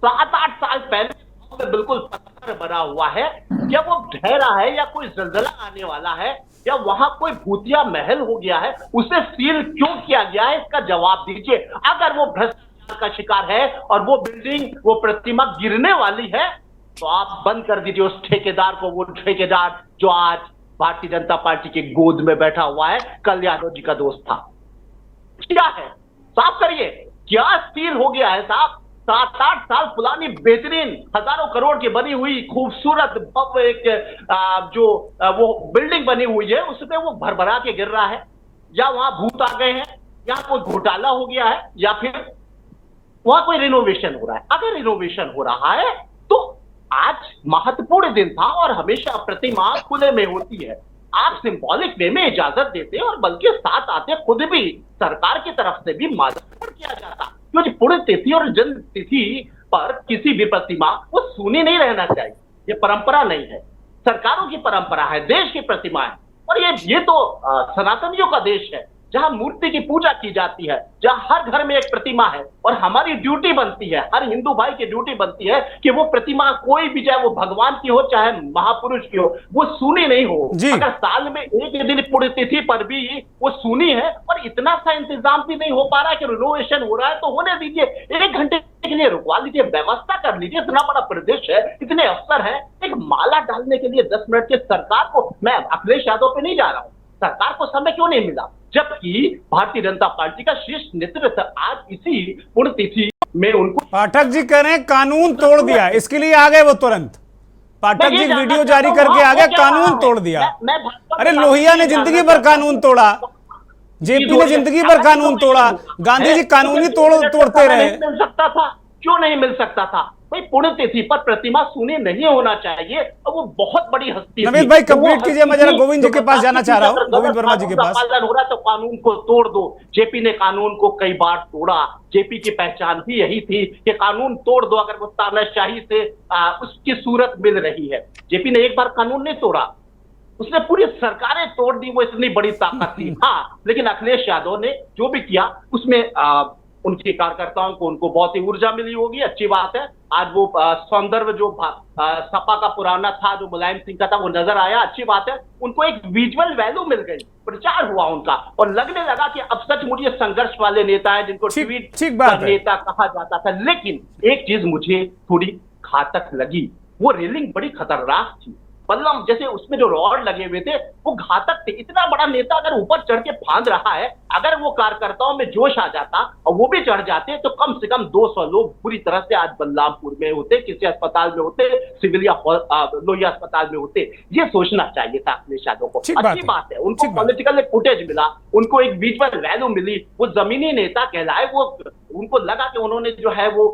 7-8 साल पहले बिल्कुल पत्थर बना हुआ है, क्या वो ढह रहा है या कोई जलजला आने वाला है, या वहां कोई भूतिया महल हो गया है? उसे सील क्यों किया गया है? इसका जवाब दीजिए। अगर वो भ्रष्टाचार का शिकार है और वो बिल्डिंग, वो प्रतिमा गिरने वाली है, तो आप बंद कर दीजिए उस ठेकेदार को। वो ठेकेदार जो आज भारतीय जनता पार्टी की गोद में बैठा हुआ है, कल यादव जी का दोस्त था। क्या है? साफ करिए, क्या सील हो गया है साहब? 7-8 साल पुरानी बेहतरीन हजारों करोड़ की बनी हुई खूबसूरत भव्य एक वो बिल्डिंग बनी हुई है, उसमें वो भरभरा के गिर रहा है, या वहां भूत आ गए हैं, या कोई घोटाला हो गया है, या फिर वहां कोई रिनोवेशन हो रहा है। अगर रिनोवेशन हो रहा है तो आज महत्वपूर्ण दिन था, और हमेशा प्रतिमा खुले में होती है। आप सिंबॉलिक वे में इजाजत देते और बल्कि साथ आते, खुद भी सरकार की तरफ से भी मार्गदर्शन किया जाता, क्योंकि पुण्यतिथि और जन्म तिथि पर किसी भी प्रतिमा वो सूनी नहीं रहना चाहिए। ये परंपरा नहीं है, सरकारों की परंपरा है, देश की प्रतिमा है। और ये तो सनातनियों का देश है, जहां मूर्ति की पूजा की जाती है, जहां हर घर में एक प्रतिमा है, और हमारी ड्यूटी बनती है, हर हिंदू भाई की ड्यूटी बनती है कि वो प्रतिमा कोई भी, चाहे वो भगवान की हो चाहे महापुरुष की हो, वो सूनी नहीं हो। अगर साल में एक दिन पुण्यतिथि पर भी वो सूनी है, और इतना सा इंतजाम भी नहीं हो पा रहा है कि रिनोवेशन हो रहा है, तो होने दीजिए, 1 घंटे के लिए रुकवा लीजिए, व्यवस्था कर लीजिए। इतना बड़ा प्रदेश है, इतने अफसर है, एक माला डालने के लिए 10 मिनट के सरकार को, मैं अखिलेश यादव पे नहीं जा रहा हूं, सरकार को समय क्यों नहीं मिला? जबकि भारतीय जनता पार्टी का शीर्ष नेतृत्व आज इसी पुण्यतिथि में उनको। पाठक जी कह रहे हैं कानून तोड़ दिया, इसके लिए आ गए वो तुरंत। पाठक जी वीडियो जारी करके आ गए, कानून तोड़ दिया। अरे लोहिया ने जिंदगी भर कानून तोड़ा, जेपी ने जिंदगी भर कानून तोड़ा, गांधी जी कानून ही तोड़ते रहे। मिल सकता था, क्यों नहीं मिल सकता था? भाई पुण्यतिथि पर प्रतिमा सूनी नहीं होना चाहिए, और वो बहुत बड़ी हस्ती। नवीन भाई कंप्लीट कीजिए, मैं जरा गोविंद जी के पास जाना चाह रहा हूँ, गोविंद वर्मा जी के पास। पालन हो रहा है तो कानून को तोड़ दो। जेपी ने कानून को कई बार तोड़ा, जेपी की पहचान भी यही थी कि कानून तोड़ दो अगर वो तानाशाही से उसकी सूरत मिल रही है। जेपी ने एक बार कानून नहीं तोड़ा, उसने पूरी सरकारें तोड़ दी, वो इतनी बड़ी ताकत थी। हाँ, लेकिन अखिलेश यादव ने जो भी किया उसमें उनके कार्यकर्ताओं को, उनको बहुत ही ऊर्जा मिली होगी, अच्छी बात है। आज वो सौंदर्य जो सपा का पुराना था, जो मुलायम सिंह का था, वो नजर आया, अच्छी बात है। उनको एक विजुअल वैल्यू मिल गई, प्रचार हुआ उनका, और लगने लगा कि अब सचमुच ये संघर्ष वाले नेता है जिनको ट्वीट नेता कहा जाता था। लेकिन एक चीज मुझे थोड़ी घातक लगी, वो रेलिंग बड़ी खतरनाक थी। बल्लम जैसे उसमें जो रॉड लगे हुए थे वो घातक थे। इतना बड़ा नेता अगर ऊपर चढ़ के फांद रहा है, अगर वो कार्यकर्ताओं में जोश आ जाता और वो भी चढ़ जाते, तो कम से कम 200 लोग पूरी तरह से आज बलरामपुर में होते, किसी अस्पताल में होते, सिविल या लोहिया अस्पताल में होते। ये सोचना चाहिए था अखिलेश यादव को। अच्छी बात है, उनको पॉलिटिकल फुटेज मिला, उनको एक विजुअल वैल्यू मिली, वो जमीनी नेता कहलाए। वो उनको लगा कि उन्होंने जो है वो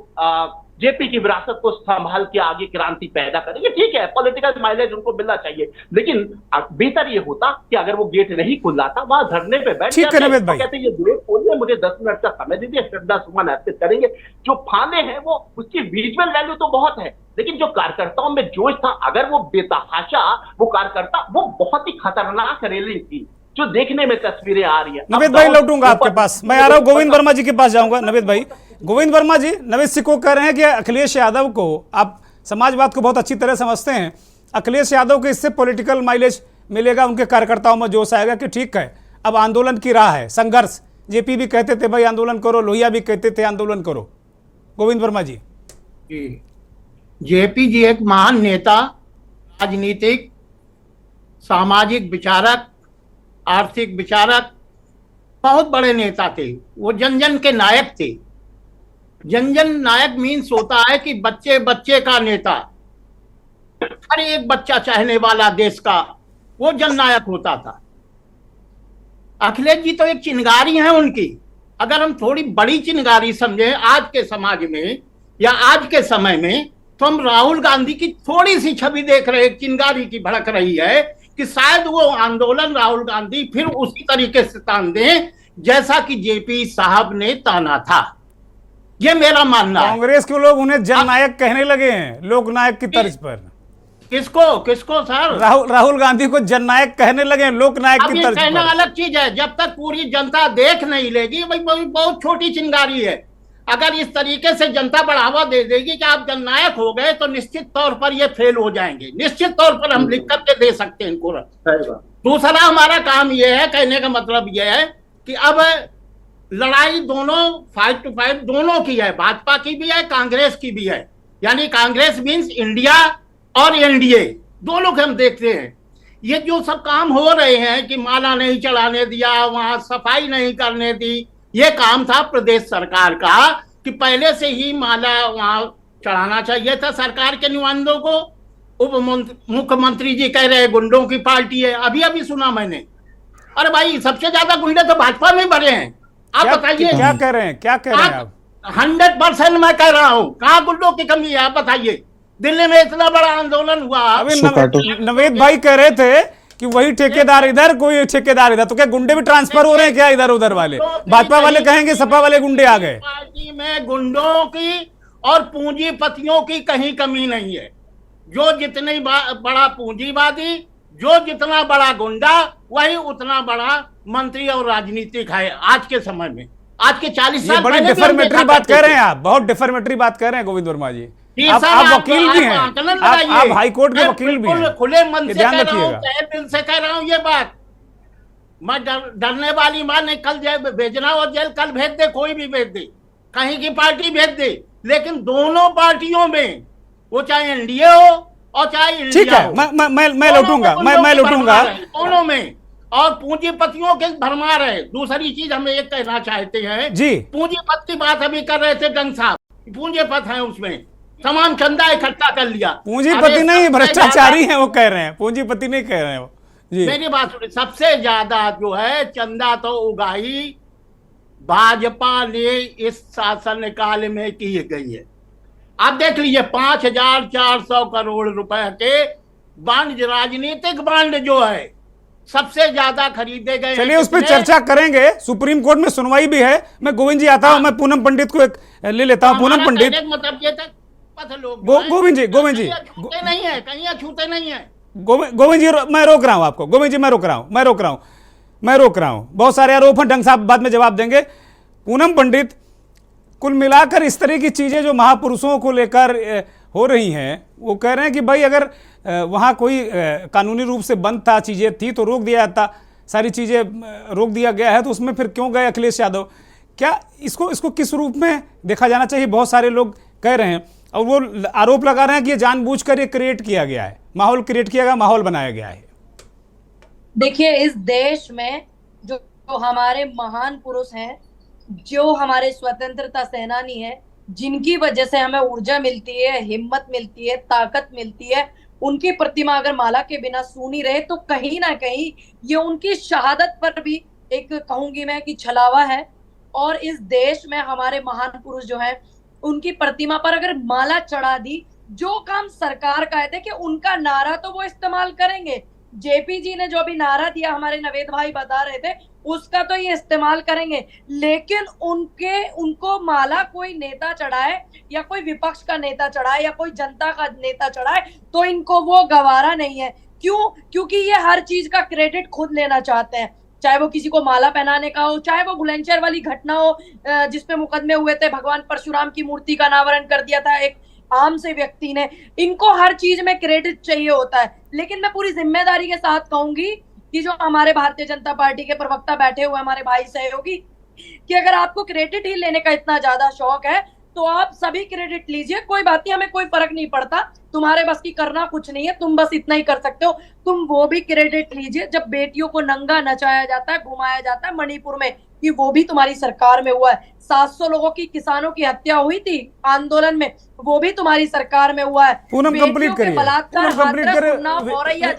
जेपी की विरासत को संभाल के आगे क्रांति पैदा करेंगे। ठीक है, पॉलिटिकल माइलेज उनको मिलना चाहिए, लेकिन बेहतर ये होता कि अगर वो गेट नहीं खुलाता, वहां धरने पे बैठ जाते, तो कहते ये गेट खोलिए, मुझे 10 मिनट का समय दीजिए, श्रद्धा सुमन अर्पित करेंगे। जो फाने हैं वो उसकी विजुअल वैल्यू तो बहुत है, लेकिन जो कार्यकर्ताओं में जोश था, अगर वो बेतहाशा वो कार्यकर्ता, वो बहुत ही खतरनाक रैली थी जो देखने में तस्वीरें आ रही है। नवेद भाई लौटूंगा आपके पास, मैं आ रहा हूं गोविंद वर्मा जी के पास जाऊंगा। नवेद भाई, गोविंद वर्मा जी, नवेद सिक्को कह रहे हैं कि अखिलेश यादव को, आप समाजवाद को बहुत अच्छी तरह समझते हैं, अखिलेश यादव को इससे पॉलिटिकल माइलेज मिलेगा, उनके कार्यकर्ताओं में जोश आएगा कि ठीक है अब आंदोलन की राह है, संघर्ष। जेपी भी कहते थे भाई आंदोलन करो, लोहिया भी कहते थे आंदोलन करो। गोविंद वर्मा जी। जेपी जी एक महान नेता, राजनीतिक, सामाजिक विचारक, आर्थिक विचारक, बहुत बड़े नेता थे। वो जन जन के नायक थे। जन जन नायक मीन्स होता है कि बच्चे बच्चे का नेता, हर एक बच्चा चाहने वाला देश का, वो जन नायक होता था। अखिलेश जी तो एक चिंगारी है उनकी। अगर हम थोड़ी बड़ी चिंगारी समझें आज के समाज में या आज के समय में, तो हम राहुल गांधी की थोड़ी सी छवि देख रहे, चिंगारी की भड़क रही है कि शायद वो आंदोलन राहुल गांधी फिर उसी तरीके से तान दें जैसा कि जेपी साहब ने ताना था। ये मेरा मानना है। कांग्रेस के लोग उन्हें जननायक कहने लगे हैं, लोकनायक की तर्ज पर। किसको सर? राहुल गांधी को जननायक कहने लगे, लोकनायक की तर्ज पर। कहना अलग चीज है, जब तक पूरी जनता देख नहीं लेगी, भाई बहुत छोटी चिंगारी है। अगर इस तरीके से जनता बढ़ावा दे देगी कि आप जननायक हो गए, तो निश्चित तौर पर ये फेल हो जाएंगे। निश्चित तौर पर हम लिख करके दे सकते हैं इनको। दूसरा हमारा काम ये है, कहने का मतलब ये है कि अब लड़ाई दोनों, फाइट टू फाइट दोनों की है, भाजपा की भी है, कांग्रेस की भी है। यानी कांग्रेस मीन्स इंडिया और एनडीए दोनों के हम देखते हैं। ये जो सब काम हो रहे हैं कि माला नहीं चढ़ाने दिया, वहां सफाई नहीं करने दी, ये काम था प्रदेश सरकार का कि पहले से ही माला वहां चढ़ाना चाहिए था सरकार के नुमाइंदों को। उप मुख्यमंत्री जी कह रहे गुंडों की पार्टी है। अभी अभी सुना मैंने। अरे भाई, सबसे ज्यादा गुंडे तो भाजपा में भरे हैं। आप बताइए क्या कह रहे हैं, क्या कह रहे हैं आप? 100% मैं कह रहा हूँ, कहाँ गुंडों की कमी है? आप बताइए। दिल्ली में इतना बड़ा आंदोलन हुआ। अभी नवेद भाई कह रहे थे कि वही ठेकेदार इधर, कोई ठेकेदार इधर, तो क्या गुंडे भी ट्रांसफर हो रहे हैं क्या इधर उधर वाले? भाजपा वाले कहेंगे सपा वाले गुंडे आ गए। पार्टी में गुंडों की और पूंजीपतियों की कहीं कमी नहीं है। जो जितनी बड़ा पूंजीवादी, जो जितना बड़ा गुंडा, वही उतना बड़ा मंत्री और राजनीतिक है आज के समय में। आज के 40 साल बड़ी डिफॉर्मेटरी बात कह रहे हैं आप, बहुत डिफॉर्मेटरी बात कह रहे हैं गोविंद वर्मा जी। आप वकील भी हैं, आप हाई कोर्ट के वकील भी हैं। खुले मन से कह रहा हूं, तहे दिल से कह रहा हूं ये बात। मैं डरने वाली बात नहीं। कल भेजना हो जेल, कल भेज दे, कोई भी भेज दे, कहीं की पार्टी भेज दे, लेकिन दोनों पार्टियों में, वो चाहे एनडीए हो और चाहे इंडिया ठीक है, मैं लौटूंगा, मैं लौटूंगा दोनों में। और पूंजीपतियों के भरमार है। दूसरी चीज हम ये कहना चाहते हैं जी, पूंजीपत की बात अभी कर रहे थे गंग साहब, पूंजीपत है, उसमें तमाम चंदा इकट्ठा कर लिया। पूंजीपति नहीं, भ्रष्टाचारी हैं वो कह रहे हैं, पूंजीपति नहीं कह रहे हैं वो जी। मेरी बात सुनिए, सबसे ज्यादा जो है चंदा तो उगाही भाजपा ने इस शासनकाल में की गई है। आप देख लीजिए, 5400 करोड़ रुपए के बांड, राजनीतिक बांड जो है सबसे ज्यादा खरीदे गए। चलिए उस पर चर्चा करेंगे, सुप्रीम कोर्ट में सुनवाई भी है। मैं गोविंद जी आता हूं, मैं पूनम पंडित को एक ले लेता हूं। पूनम पंडित, मतलब ये तक गोविंद जी नहीं है, कहीं छूते नहीं है। गोविंद जी मैं रोक रहा हूं आपको, गोविंद जी मैं रोक रहा हूं। बहुत सारे आरोप हैं, ढंग साहब बाद में जवाब देंगे। पूनम पंडित, कुल मिलाकर इस तरह की चीजें जो महापुरुषों को लेकर हो रही हैं, वो कह रहे हैं कि भाई अगर वहाँ कोई कानूनी रूप से बंद था, चीज़ें थी तो रोक दिया जाता, सारी चीज़ें रोक दिया गया है, तो उसमें फिर क्यों गए अखिलेश यादव? क्या इसको किस रूप में देखा जाना चाहिए? बहुत सारे लोग कह रहे हैं और वो आरोप लगा रहे हैं कि ये जानबूझकर ये क्रिएट किया गया है, माहौल क्रिएट किया गया, माहौल बनाया गया है। देखिए, इस देश में जो हमारे महान पुरुष हैं, जो हमारे स्वतंत्रता सेनानी हैं, जिनकी वजह से हमें ऊर्जा मिलती है, हिम्मत मिलती है, ताकत मिलती है, उनकी प्रतिमा अगर माला के बिना सूनी रहे तो कहीं ना कहीं ये उनकी शहादत पर भी एक कहूंगी मैं कि छलावा है। और इस देश में हमारे महान पुरुष जो हैं उनकी प्रतिमा पर अगर माला चढ़ा दी, जो काम सरकार का है, देखिए उनका नारा तो वो इस्तेमाल करेंगे, जेपी जी ने जो भी नारा दिया हमारे नवेद भाई बता रहे थे उसका तो ये इस्तेमाल करेंगे, लेकिन उनको माला कोई नेता चढ़ाए या कोई विपक्ष का नेता चढ़ाए या कोई जनता का नेता चढ़ाए तो इनको वो गवारा नहीं है। क्यों? क्योंकि ये हर चीज का क्रेडिट खुद लेना चाहते हैं, चाहे वो किसी को माला पहनाने का हो, चाहे वो बुलंदशहर वाली घटना हो जिसपे मुकदमे हुए थे, भगवान परशुराम की मूर्ति का अनावरण कर दिया था एक आम से व्यक्ति ने। इनको हर चीज में क्रेडिट चाहिए होता है। लेकिन मैं पूरी जिम्मेदारी के साथ कहूंगी कि जो हमारे भारतीय जनता पार्टी के प्रवक्ता बैठे हुए हमारे भाई सहयोगी, कि अगर आपको क्रेडिट ही लेने का इतना ज्यादा शौक है तो आप सभी क्रेडिट लीजिए, कोई बात नहीं, हमें कोई फर्क नहीं पड़ता, तुम्हारे बस की करना कुछ नहीं है, तुम बस इतना ही कर सकते हो, तुम वो भी क्रेडिट लीजिए जब बेटियों को नंगा नचाया जाता है, घुमाया जाता है मणिपुर में, कि वो भी तुम्हारी सरकार में हुआ है। 700 लोगों की, किसानों की हत्या हुई थी आंदोलन में, वो भी तुम्हारी सरकार में हुआ है। पूनम कंप्लीट करिए, बलात्कार,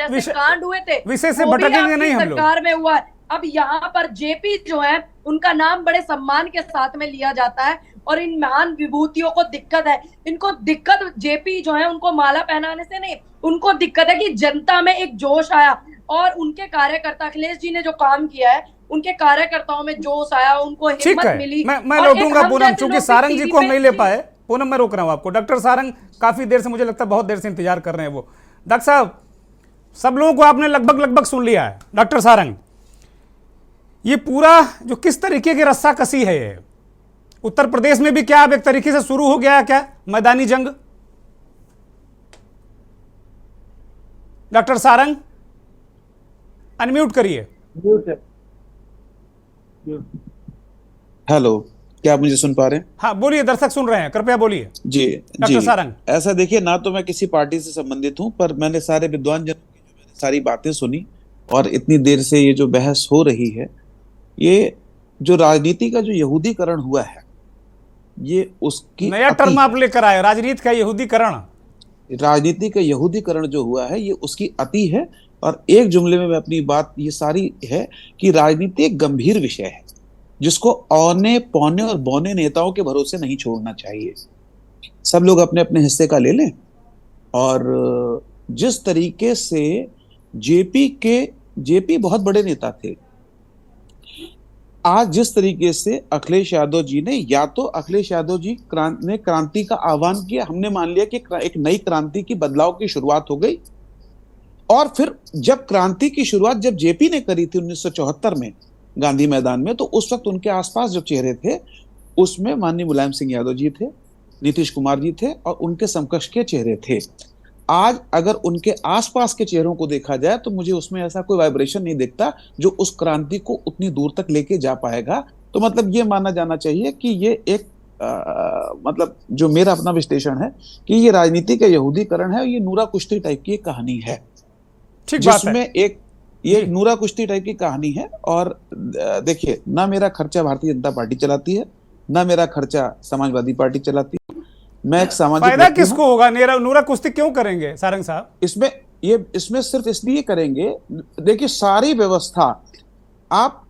जैसे कांड हुए थे, विषय से भटकेंगे नहीं हम लोग, सरकार में हुआ है। अब यहाँ पर जेपी जो है उनका नाम बड़े सम्मान के साथ में लिया जाता है और इन महान विभूतियों को दिक्कत है, इनको दिक्कत जेपी जो है उनको माला पहनाने से नहीं, उनको दिक्कत है कि जनता में एक जोश आया और उनके कार्यकर्ता, अखिलेश जी ने जो काम किया है उनके कार्यकर्ताओं में जोश आया, उनको हिम्मत मिली। मैं लौटूंगा पूनम, चूंकि सारंग जी को हम नहीं ले पाए। पूनम मैं रोक रहा हूं आपको, डॉक्टर सारंग काफी देर से, मुझे लगता है बहुत देर से इंतजार कर रहे हैं वो। डॉक्टर साहब, सब लोगों को आपने लगभग सुन लिया है। डॉक्टर सारंग, ये पूरा जो किस तरीके की रस्सा कसी है, ये उत्तर प्रदेश में भी क्या अब एक तरीके से शुरू हो गया है क्या मैदानी जंग? डॉक्टर सारंग अनम्यूट करिए। हेलो, क्या आप मुझे सुन पा रहे हैं? हाँ बोलिए, दर्शक सुन रहे हैं, कृपया बोलिए। जी डॉक्टर सारंग, ऐसा देखिए, ना तो मैं किसी पार्टी से संबंधित हूं, पर मैंने सारे विद्वान जनों की सारी बातें सुनी और इतनी देर से ये जो बहस हो रही है, ये जो राजनीति का जो यहूदीकरण हुआ है, ये उसकी नया टर्म आप लेकर आए, राजनीति का यहूदीकरण। राजनीति का यहूदीकरण जो हुआ है ये उसकी अति है। और एक जुमले में मैं अपनी बात ये सारी है कि राजनीति एक गंभीर विषय है जिसको औने पौने और बौने नेताओं के भरोसे नहीं छोड़ना चाहिए। सब लोग अपने अपने हिस्से का ले लें। और जिस तरीके से जेपी बहुत बड़े नेता थे, आज जिस तरीके से अखिलेश यादव जी ने, या तो अखिलेश यादव जी ने क्रांति का आह्वान किया, हमने मान लिया कि एक नई क्रांति की, बदलाव की शुरुआत हो गई, और फिर जब क्रांति की शुरुआत जब जेपी ने करी थी 1974 में गांधी मैदान में, तो उस वक्त उनके आसपास जो चेहरे थे उसमें माननीय मुलायम सिंह यादव जी थे, नीतीश कुमार जी थे और उनके समकक्ष के चेहरे थे। आज अगर उनके आसपास के चेहरों को देखा जाए तो मुझे उसमें ऐसा कोई वाइब्रेशन नहीं दिखता जो उस क्रांति को उतनी दूर तक लेके जा पाएगा। तो मतलब ये माना जाना चाहिए कि ये एक मतलब जो मेरा अपना विश्लेषण है कि ये राजनीति का यहूदीकरण है, ये नूरा कुश्ती टाइप की कहानी है, जिसमें एक नूरा कुश्ती टाइप की कहानी है। और देखिए, ना मेरा खर्चा भारतीय जनता पार्टी चलाती है, ना मेरा खर्चा समाजवादी पार्टी चलाती है। मैं एक सामाजिक, फायदा किसको होगा? नूरा कुश्ती क्यों करेंगे सारंग साहब? इसमें सिर्फ इसलिए करेंगे, देखिए सारी व्यवस्था, आप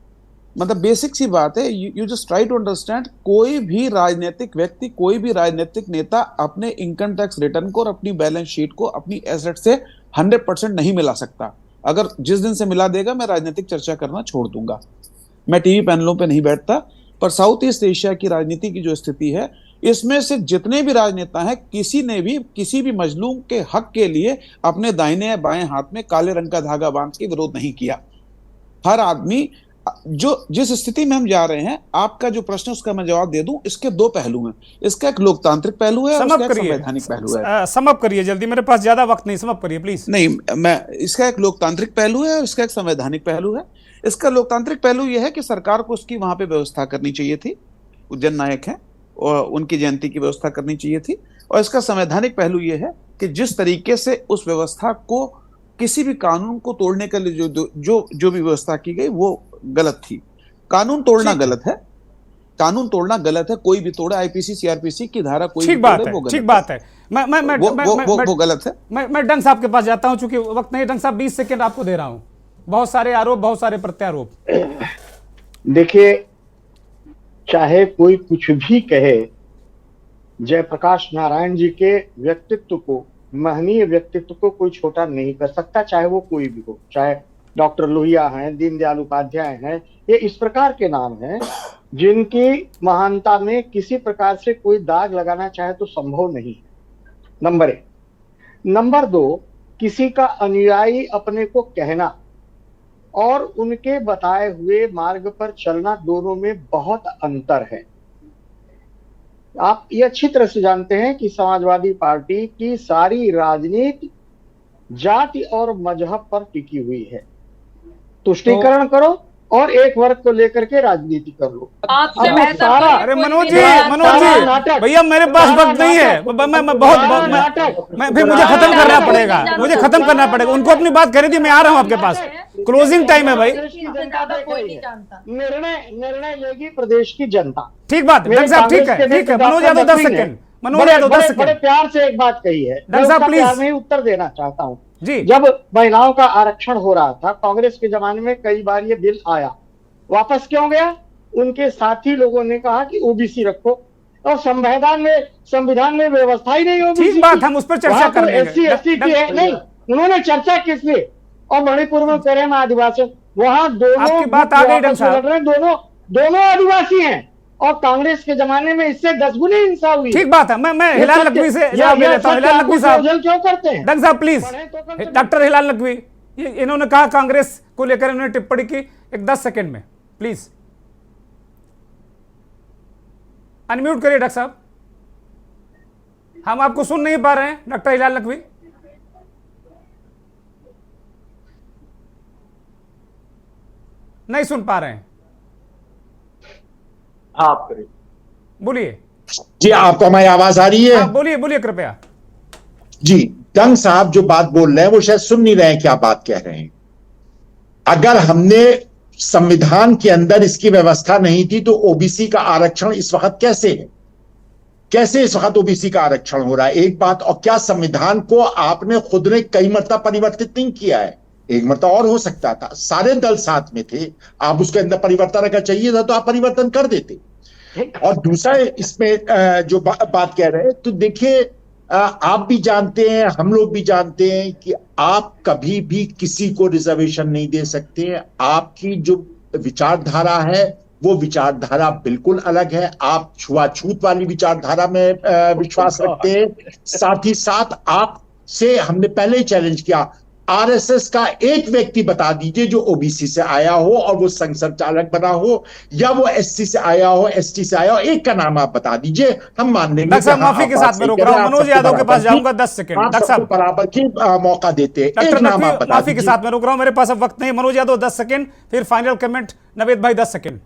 मतलब बेसिक सी बात है, you just try to understand. कोई भी राजनीतिक व्यक्ति, कोई भी राजनीतिक नेता अपने इनकम टैक्स रिटर्न को और अपनी बैलेंस शीट को अपनी एसेट से 100% नहीं मिला सकता। अगर जिस दिन से मिला देगा, मैं राजनीतिक चर्चा करना छोड़ दूंगा। मैं टीवी पैनलों पे नहीं बैठता, पर साउथ ईस्ट एशिया की राजनीति की जो स्थिति है, इसमें से जितने भी राजनेता हैं, किसी ने भी किसी भी मजलूम के हक के लिए अपने दाहिने बाएं हाथ में काले रंग का धागा बांध के विरोध नहीं किया। हर आदमी जिस स्थिति में हम जा रहे हैं, आपका जो प्रश्न उसका मैं जवाब दे दूं, इसके दो पहलू हैं। इसका एक लोकतांत्रिक पहलू है और इसका एक संवैधानिक पहलू है। समअप करिए जल्दी, मेरे पास ज्यादा वक्त नहीं, समअप करिए प्लीज। नहीं, इसका एक लोकतांत्रिक पहलू है और इसका एक संवैधानिक पहलू है। इसका लोकतांत्रिक पहलू यह है कि सरकार को उसकी वहां पे व्यवस्था करनी चाहिए थी, जननायक है और उनकी जयंती की व्यवस्था करनी चाहिए थी। और इसका संवैधानिक पहलू यह है कि जिस तरीके से उस व्यवस्था को, किसी भी कानून को तोड़ने के लिए जो भी व्यवस्था की गई वो गलत थी। कानून तोड़ना गलत है, कानून तोड़ना गलत है, कोई भी तोड़े, आईपीसी सीआरपीसी की धारा कोई भी तोड़े, वो गलत है। ठीक बात है, वो गलत है। मैं डंग साहब के पास जाता हूं, चूंकि वक्त नहीं। डंग साहब 20 सेकंड आपको दे रहा हूं। बहुत सारे आरोप, बहुत सारे प्रत्यारोप। देखिए, चाहे कोई कुछ भी कहे, जयप्रकाश नारायण जी के व्यक्तित्व को, महनीय व्यक्तित्व को कोई छोटा नहीं कर सकता, चाहे वो कोई भी हो, चाहे डॉक्टर लोहिया हैं, दीनदयाल उपाध्याय हैं, ये इस प्रकार के नाम हैं जिनकी महानता में किसी प्रकार से कोई दाग लगाना चाहे तो संभव नहीं है, नंबर 1। नंबर 2, किसी का अनुयायी अपने को कहना और उनके बताए हुए मार्ग पर चलना, दोनों में बहुत अंतर है। आप ये अच्छी तरह से जानते हैं कि समाजवादी पार्टी की सारी राजनीति जाति और मजहब पर टिकी हुई है। तुष्टीकरण करो और एक वर्ग को लेकर के राजनीति कर लो। आपसे सारा, अरे मनोज जी भैया मेरे पास वक्त नहीं है, मैं फिर मुझे खत्म करना पड़ेगा, उनको अपनी बात करी थी, मैं आ रहा हूँ आपके पास, क्लोजिंग टाइम है भाई। निर्णय लेगी प्रदेश की जनता। ठीक बात है डॉक्टर साहब, ठीक है मनोज यादव 10 सेकंड, मनोज यादव 10 सेकंड। बड़े प्यार से एक बात कही है, डॉक्टर साहब प्लीज। मैं उत्तर देना चाहता हूँ जी। जब महिलाओं का आरक्षण हो रहा था कांग्रेस के जमाने में, कई बार ये बिल आया, वापस क्यों गया? उनके साथी लोगों ने कहा कि ओबीसी रखो, और संविधान में व्यवस्था ही नहीं ओबीसी। ठीक बात, हम उस पर चर्चा कर लेंगे। SC ST की है नहीं, उन्होंने चर्चा किस लिए? और मणिपुर में कह रहे हैं आदिवासी, वहां दोनों बात आ गई डॉक्टर साहब, दोनों आदिवासी हैं, और कांग्रेस के जमाने में इससे 10 गुनी हिंसा हुई। ठीक बात है, मैं हिलाल नकवी से जवाब ले लेता हूं। हिलाल नकवी साहब क्यों करते हैं? डॉक्टर साहब प्लीज, डॉक्टर हिलाल नकवी, इन्होंने कहा कांग्रेस को लेकर इन्होंने टिप्पणी की, एक 10 सेकंड में प्लीज अनम्यूट करिए डॉक्टर साहब, हम आपको सुन नहीं पा रहे हैं डॉक्टर हिलाल नकवी। नहीं सुन पा रहे हैं, आप करिए, बोलिए जी। आपको हमारी आवाज आ रही है? बोलिए कृपया जी। डंग साहब जो बात बोल रहे हैं वो शायद सुन नहीं रहे हैं क्या बात कह रहे हैं। अगर हमने संविधान के अंदर इसकी व्यवस्था नहीं थी तो ओबीसी का आरक्षण इस वक्त कैसे इस वक्त ओबीसी का आरक्षण हो रहा है? एक बात, और क्या संविधान को आपने खुद ने कई मर्तबा परिवर्तित नहीं किया है? एक मर्तबा और हो सकता था, सारे दल साथ में थे, आप उसके अंदर परिवर्तन अगर चाहिए था तो आप परिवर्तन कर देते। और दूसरा इसमें जो बात कह रहे हैं, तो देखिए आप भी जानते हैं, हम लोग भी जानते हैं कि आप कभी भी किसी को रिजर्वेशन नहीं दे सकते हैं। आपकी जो विचारधारा है वो विचारधारा बिल्कुल अलग है। आप छुआछूत वाली विचारधारा में विश्वास रखते हैं। साथ ही साथ आपसे हमने पहले ही चैलेंज किया, आरएसएस का एक व्यक्ति बता दीजिए जो ओबीसी से आया हो और वो संघ संचालक बना हो, या वो एससी से आया हो, एसटी से आया हो, एक का नाम आप बता दीजिए, हम मान लेंगे। डॉक्टर साहब माफी के साथ में रोक रहा हूं, मनोज यादव के पास जाऊंगा 10 सेकंड। डॉक्टर साहब बराबर की मौका देते हैं, एक नाम आप बता माफी के साथ में रोक रहा हूं, मेरे पास अब वक्त नहीं। मनोज यादव 10 सेकंड, फिर फाइनल कमेंट नवेद भाई 10 second.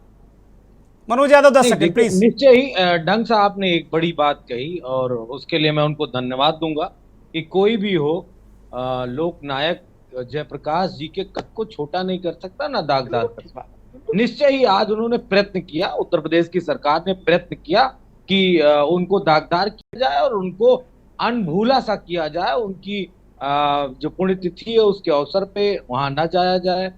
Manoj Yadav 10 second please. निश्चय ही ढंग से आपने एक बड़ी बात कही और उसके लिए मैं उनको धन्यवाद दूंगा कि कोई भी हो लोकनायक जयप्रकाश जी के कद को छोटा नहीं कर सकता, ना दागदार कर सकता। निश्चय ही आज उन्होंने प्रयत्न किया, उत्तर प्रदेश की सरकार ने प्रयत्न किया कि उनको दागदार किया जाए और उनको अनभूला सा किया जाए, उनकी जो पुण्यतिथि है उसके अवसर पे वहां न जाया जाए।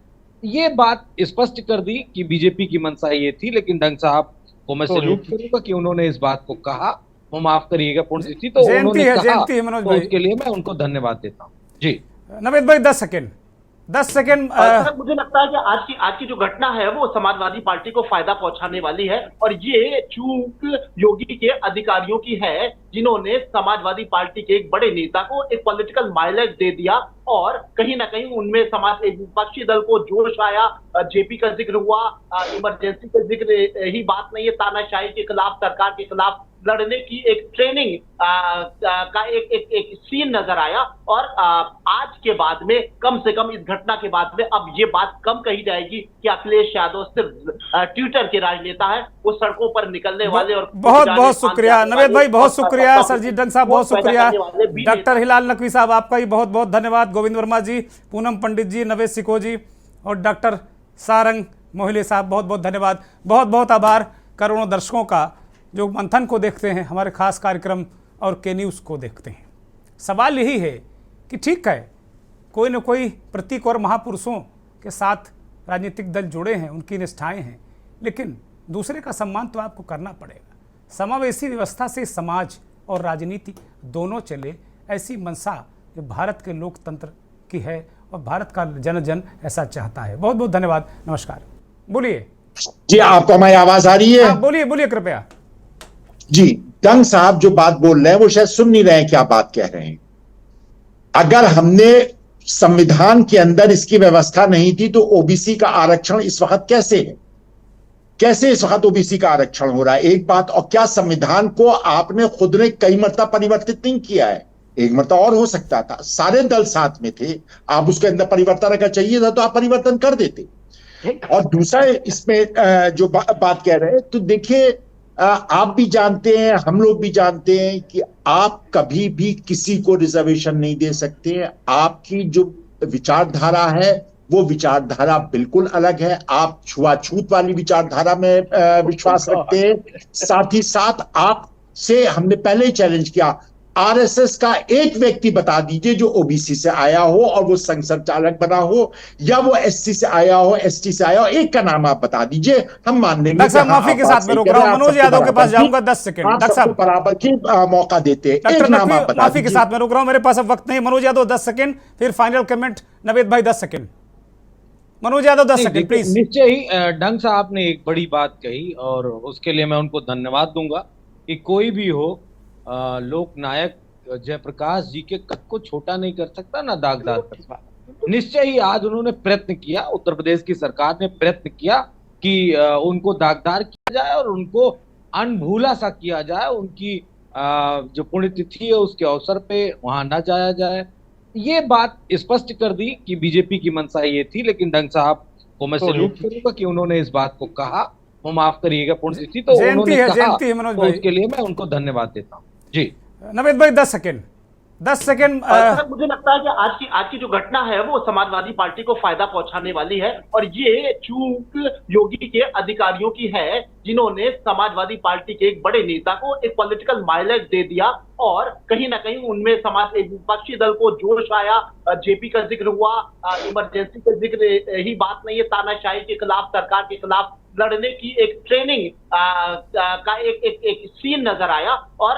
ये बात स्पष्ट कर दी कि बीजेपी की मंशा ये थी, लेकिन ढंग साहब को मैं सैल्यूट करूंगा कि उन्होंने इस बात को कहा। वो माफ करिएगा पुण्यतिथि तो उन्होंने कहा, तो उसके लिए मैं उनको धन्यवाद देता हूँ जी। नवेद भाई 10 सेकंड। मुझे लगता है कि आज की जो घटना है वो समाजवादी पार्टी को फायदा पहुंचाने वाली है, और ये चूक योगी के अधिकारियों की है जिन्होंने समाजवादी पार्टी के एक बड़े नेता को एक पॉलिटिकल माइलेज दे दिया, और कहीं ना कहीं उनमें विपक्षी दल को जोश आया। जेपी का जिक्र हुआ, इमरजेंसी का जिक्र ही बात नहीं है, तानाशाही के खिलाफ, सरकार के खिलाफ लड़ने की एक ट्रेनिंग का एक सीन नजर आया। और आज के बाद में, कम से कम इस घटना के बाद में, अब ये बात कम कही जाएगी कि अखिलेश यादव सिर्फ ट्विटर के राजनेता है, वो सड़कों पर निकलने वाले। और बहुत बहुत शुक्रिया नवेद भाई, बहुत शुक्रिया सरजीत डंग साहब, बहुत शुक्रिया डॉक्टर हिलाल नकवी साहब, आपका ही बहुत बहुत धन्यवाद। गोविंद वर्मा जी, पूनम पंडित जी, नवेद सिको जी और डॉक्टर सारंग मोहिले साहब, बहुत बहुत धन्यवाद। बहुत बहुत आभार करोड़ों दर्शकों का जो मंथन को देखते हैं, हमारे खास कार्यक्रम और के न्यूज़ को देखते हैं। सवाल यही है कि ठीक है, कोई न कोई प्रतीक और महापुरुषों के साथ राजनीतिक दल जुड़े हैं, उनकी निष्ठाएं हैं, लेकिन दूसरे का सम्मान तो आपको करना पड़ेगा। समावेशी व्यवस्था से समाज और राजनीति दोनों चले, ऐसी मंशा जो भारत के लोकतंत्र की है और भारत का जन जन ऐसा चाहता है। बहुत बहुत धन्यवाद, नमस्कार। बोलिए जी, आपको हमारी आवाज आ रही है? बोलिए बोलिए कृपया। जी, डंग साहब जो बात बोल रहे हैं वो शायद सुन नहीं रहे हैं क्या बात कह रहे हैं। अगर हमने संविधान के अंदर इसकी व्यवस्था नहीं थी तो ओबीसी का आरक्षण इस वक्त कैसे है? कैसे इस वक्त ओबीसी का आरक्षण हो रहा है? एक बात, और क्या संविधान को आपने खुद ने कई मर्तबा परिवर्तित नहीं किया है? एक मर्तबा और हो सकता था, सारे दल साथ में थे, आप उसके अंदर परिवर्तन अगर चाहिए था तो आप परिवर्तन कर देते। और दूसरा इसमें जो बात कह रहे हैं, तो देखिए आप भी जानते हैं, हम लोग भी जानते हैं कि आप कभी भी किसी को रिजर्वेशन नहीं दे सकते। आपकी जो विचारधारा है वो विचारधारा बिल्कुल अलग है। आप छुआछूत वाली विचारधारा में विश्वास रखते हैं। साथ ही साथ आपसे हमने पहले ही चैलेंज किया, आरएसएस का एक व्यक्ति बता दीजिए जो ओबीसी से आया हो और वो संघ संचालक बना हो, या वो एससी से आया हो, एसटी से आया हो, एक का नाम आप बता दीजिए, हम मान लेंगे। डॉक्टर साहब माफी के साथ मैं रोक रहा हूं, मनोज यादव के पास जाऊंगा 10 सेकंड। डॉक्टर साहब बराबर की मौका देते हैं, एक नाम आप बता माफी के साथ मैं रोक रहा हूं, मेरे पास अब वक्त नहीं। मनोज यादव 10 सेकंड, फिर फाइनल कमेंट नवेद भाई 10 second. Manoj Yadav 10 second please. निश्चय ही डंग साहब ने एक बड़ी बात कही और उसके लिए मैं उनको धन्यवाद दूंगा कि कोई भी हो, लोकनायक जयप्रकाश जी के कद को छोटा नहीं कर सकता, ना दागदार कर सकता। निश्चय ही आज उन्होंने प्रयत्न किया, उत्तर प्रदेश की सरकार ने प्रयत्न किया कि उनको दागदार किया जाए और उनको अनभूला सा किया जाए। उनकी जो पुण्यतिथि है उसके अवसर पे वहां न जाया जाए। ये बात स्पष्ट कर दी कि बीजेपी की मंशा ये थी, लेकिन डंग साहब को मैं सैल्यूट करूंगा कि उन्होंने इस बात को कहा। वो माफ करिएगा, पुण्यतिथि तो उन्होंने कहा, तो उसके लिए मैं उनको धन्यवाद देता हूँ। जी नवेद भाई 10 सेकंड। मुझे लगता है कि आज की जो घटना है वो समाजवादी पार्टी को फायदा पहुंचाने वाली है, और ये चूक योगी के अधिकारियों की है जिन्होंने समाजवादी पार्टी के एक बड़े नेता को एक पॉलिटिकल माइलेज दे दिया, और कहीं ना कहीं उनमें विपक्षी दल को जोश आया। जेपी का जिक्र हुआ, इमरजेंसी का जिक्र ही बात नहीं है, तानाशाही के खिलाफ, सरकार के खिलाफ लड़ने की एक ट्रेनिंग का एक सीन नजर आया। और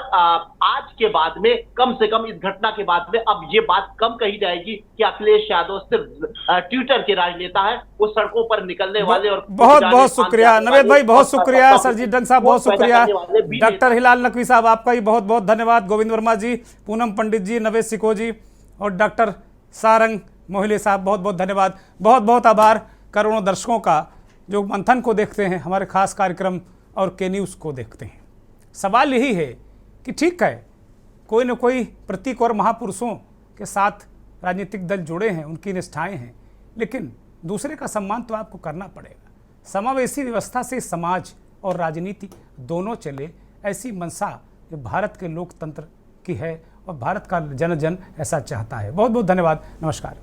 आज के बाद में, कम से कम इस घटना के बाद में, अब ये बात कम कही जाएगी कि अखिलेश यादव सिर्फ ट्विटर के राजनेता है, वो सड़कों पर निकलने वाले और बहुत बहुत शुक्रिया नवेद भाई, बहुत शुक्रिया सरजीत डंग साहब, बहुत शुक्रिया डॉक्टर हिलाल नकवी साहब, आपका भी बहुत बहुत धन्यवाद। गोविंद वर्मा जी, पूनम पंडित जी, नवेद सिको जी और डॉक्टर सारंग मोहिले साहब, बहुत बहुत धन्यवाद। बहुत बहुत आभार करोड़ों दर्शकों का जो मंथन को देखते हैं, हमारे खास कार्यक्रम और के न्यूज़ को देखते हैं। सवाल यही है कि ठीक है, कोई न कोई प्रतीक और महापुरुषों के साथ राजनीतिक दल जुड़े हैं, उनकी निष्ठाएं हैं, लेकिन दूसरे का सम्मान तो आपको करना पड़ेगा। समावेशी व्यवस्था से समाज और राजनीति दोनों चले, ऐसी मंशा जो भारत के लोकतंत्र की है और भारत का जन जन ऐसा चाहता है। बहुत बहुत धन्यवाद, नमस्कार।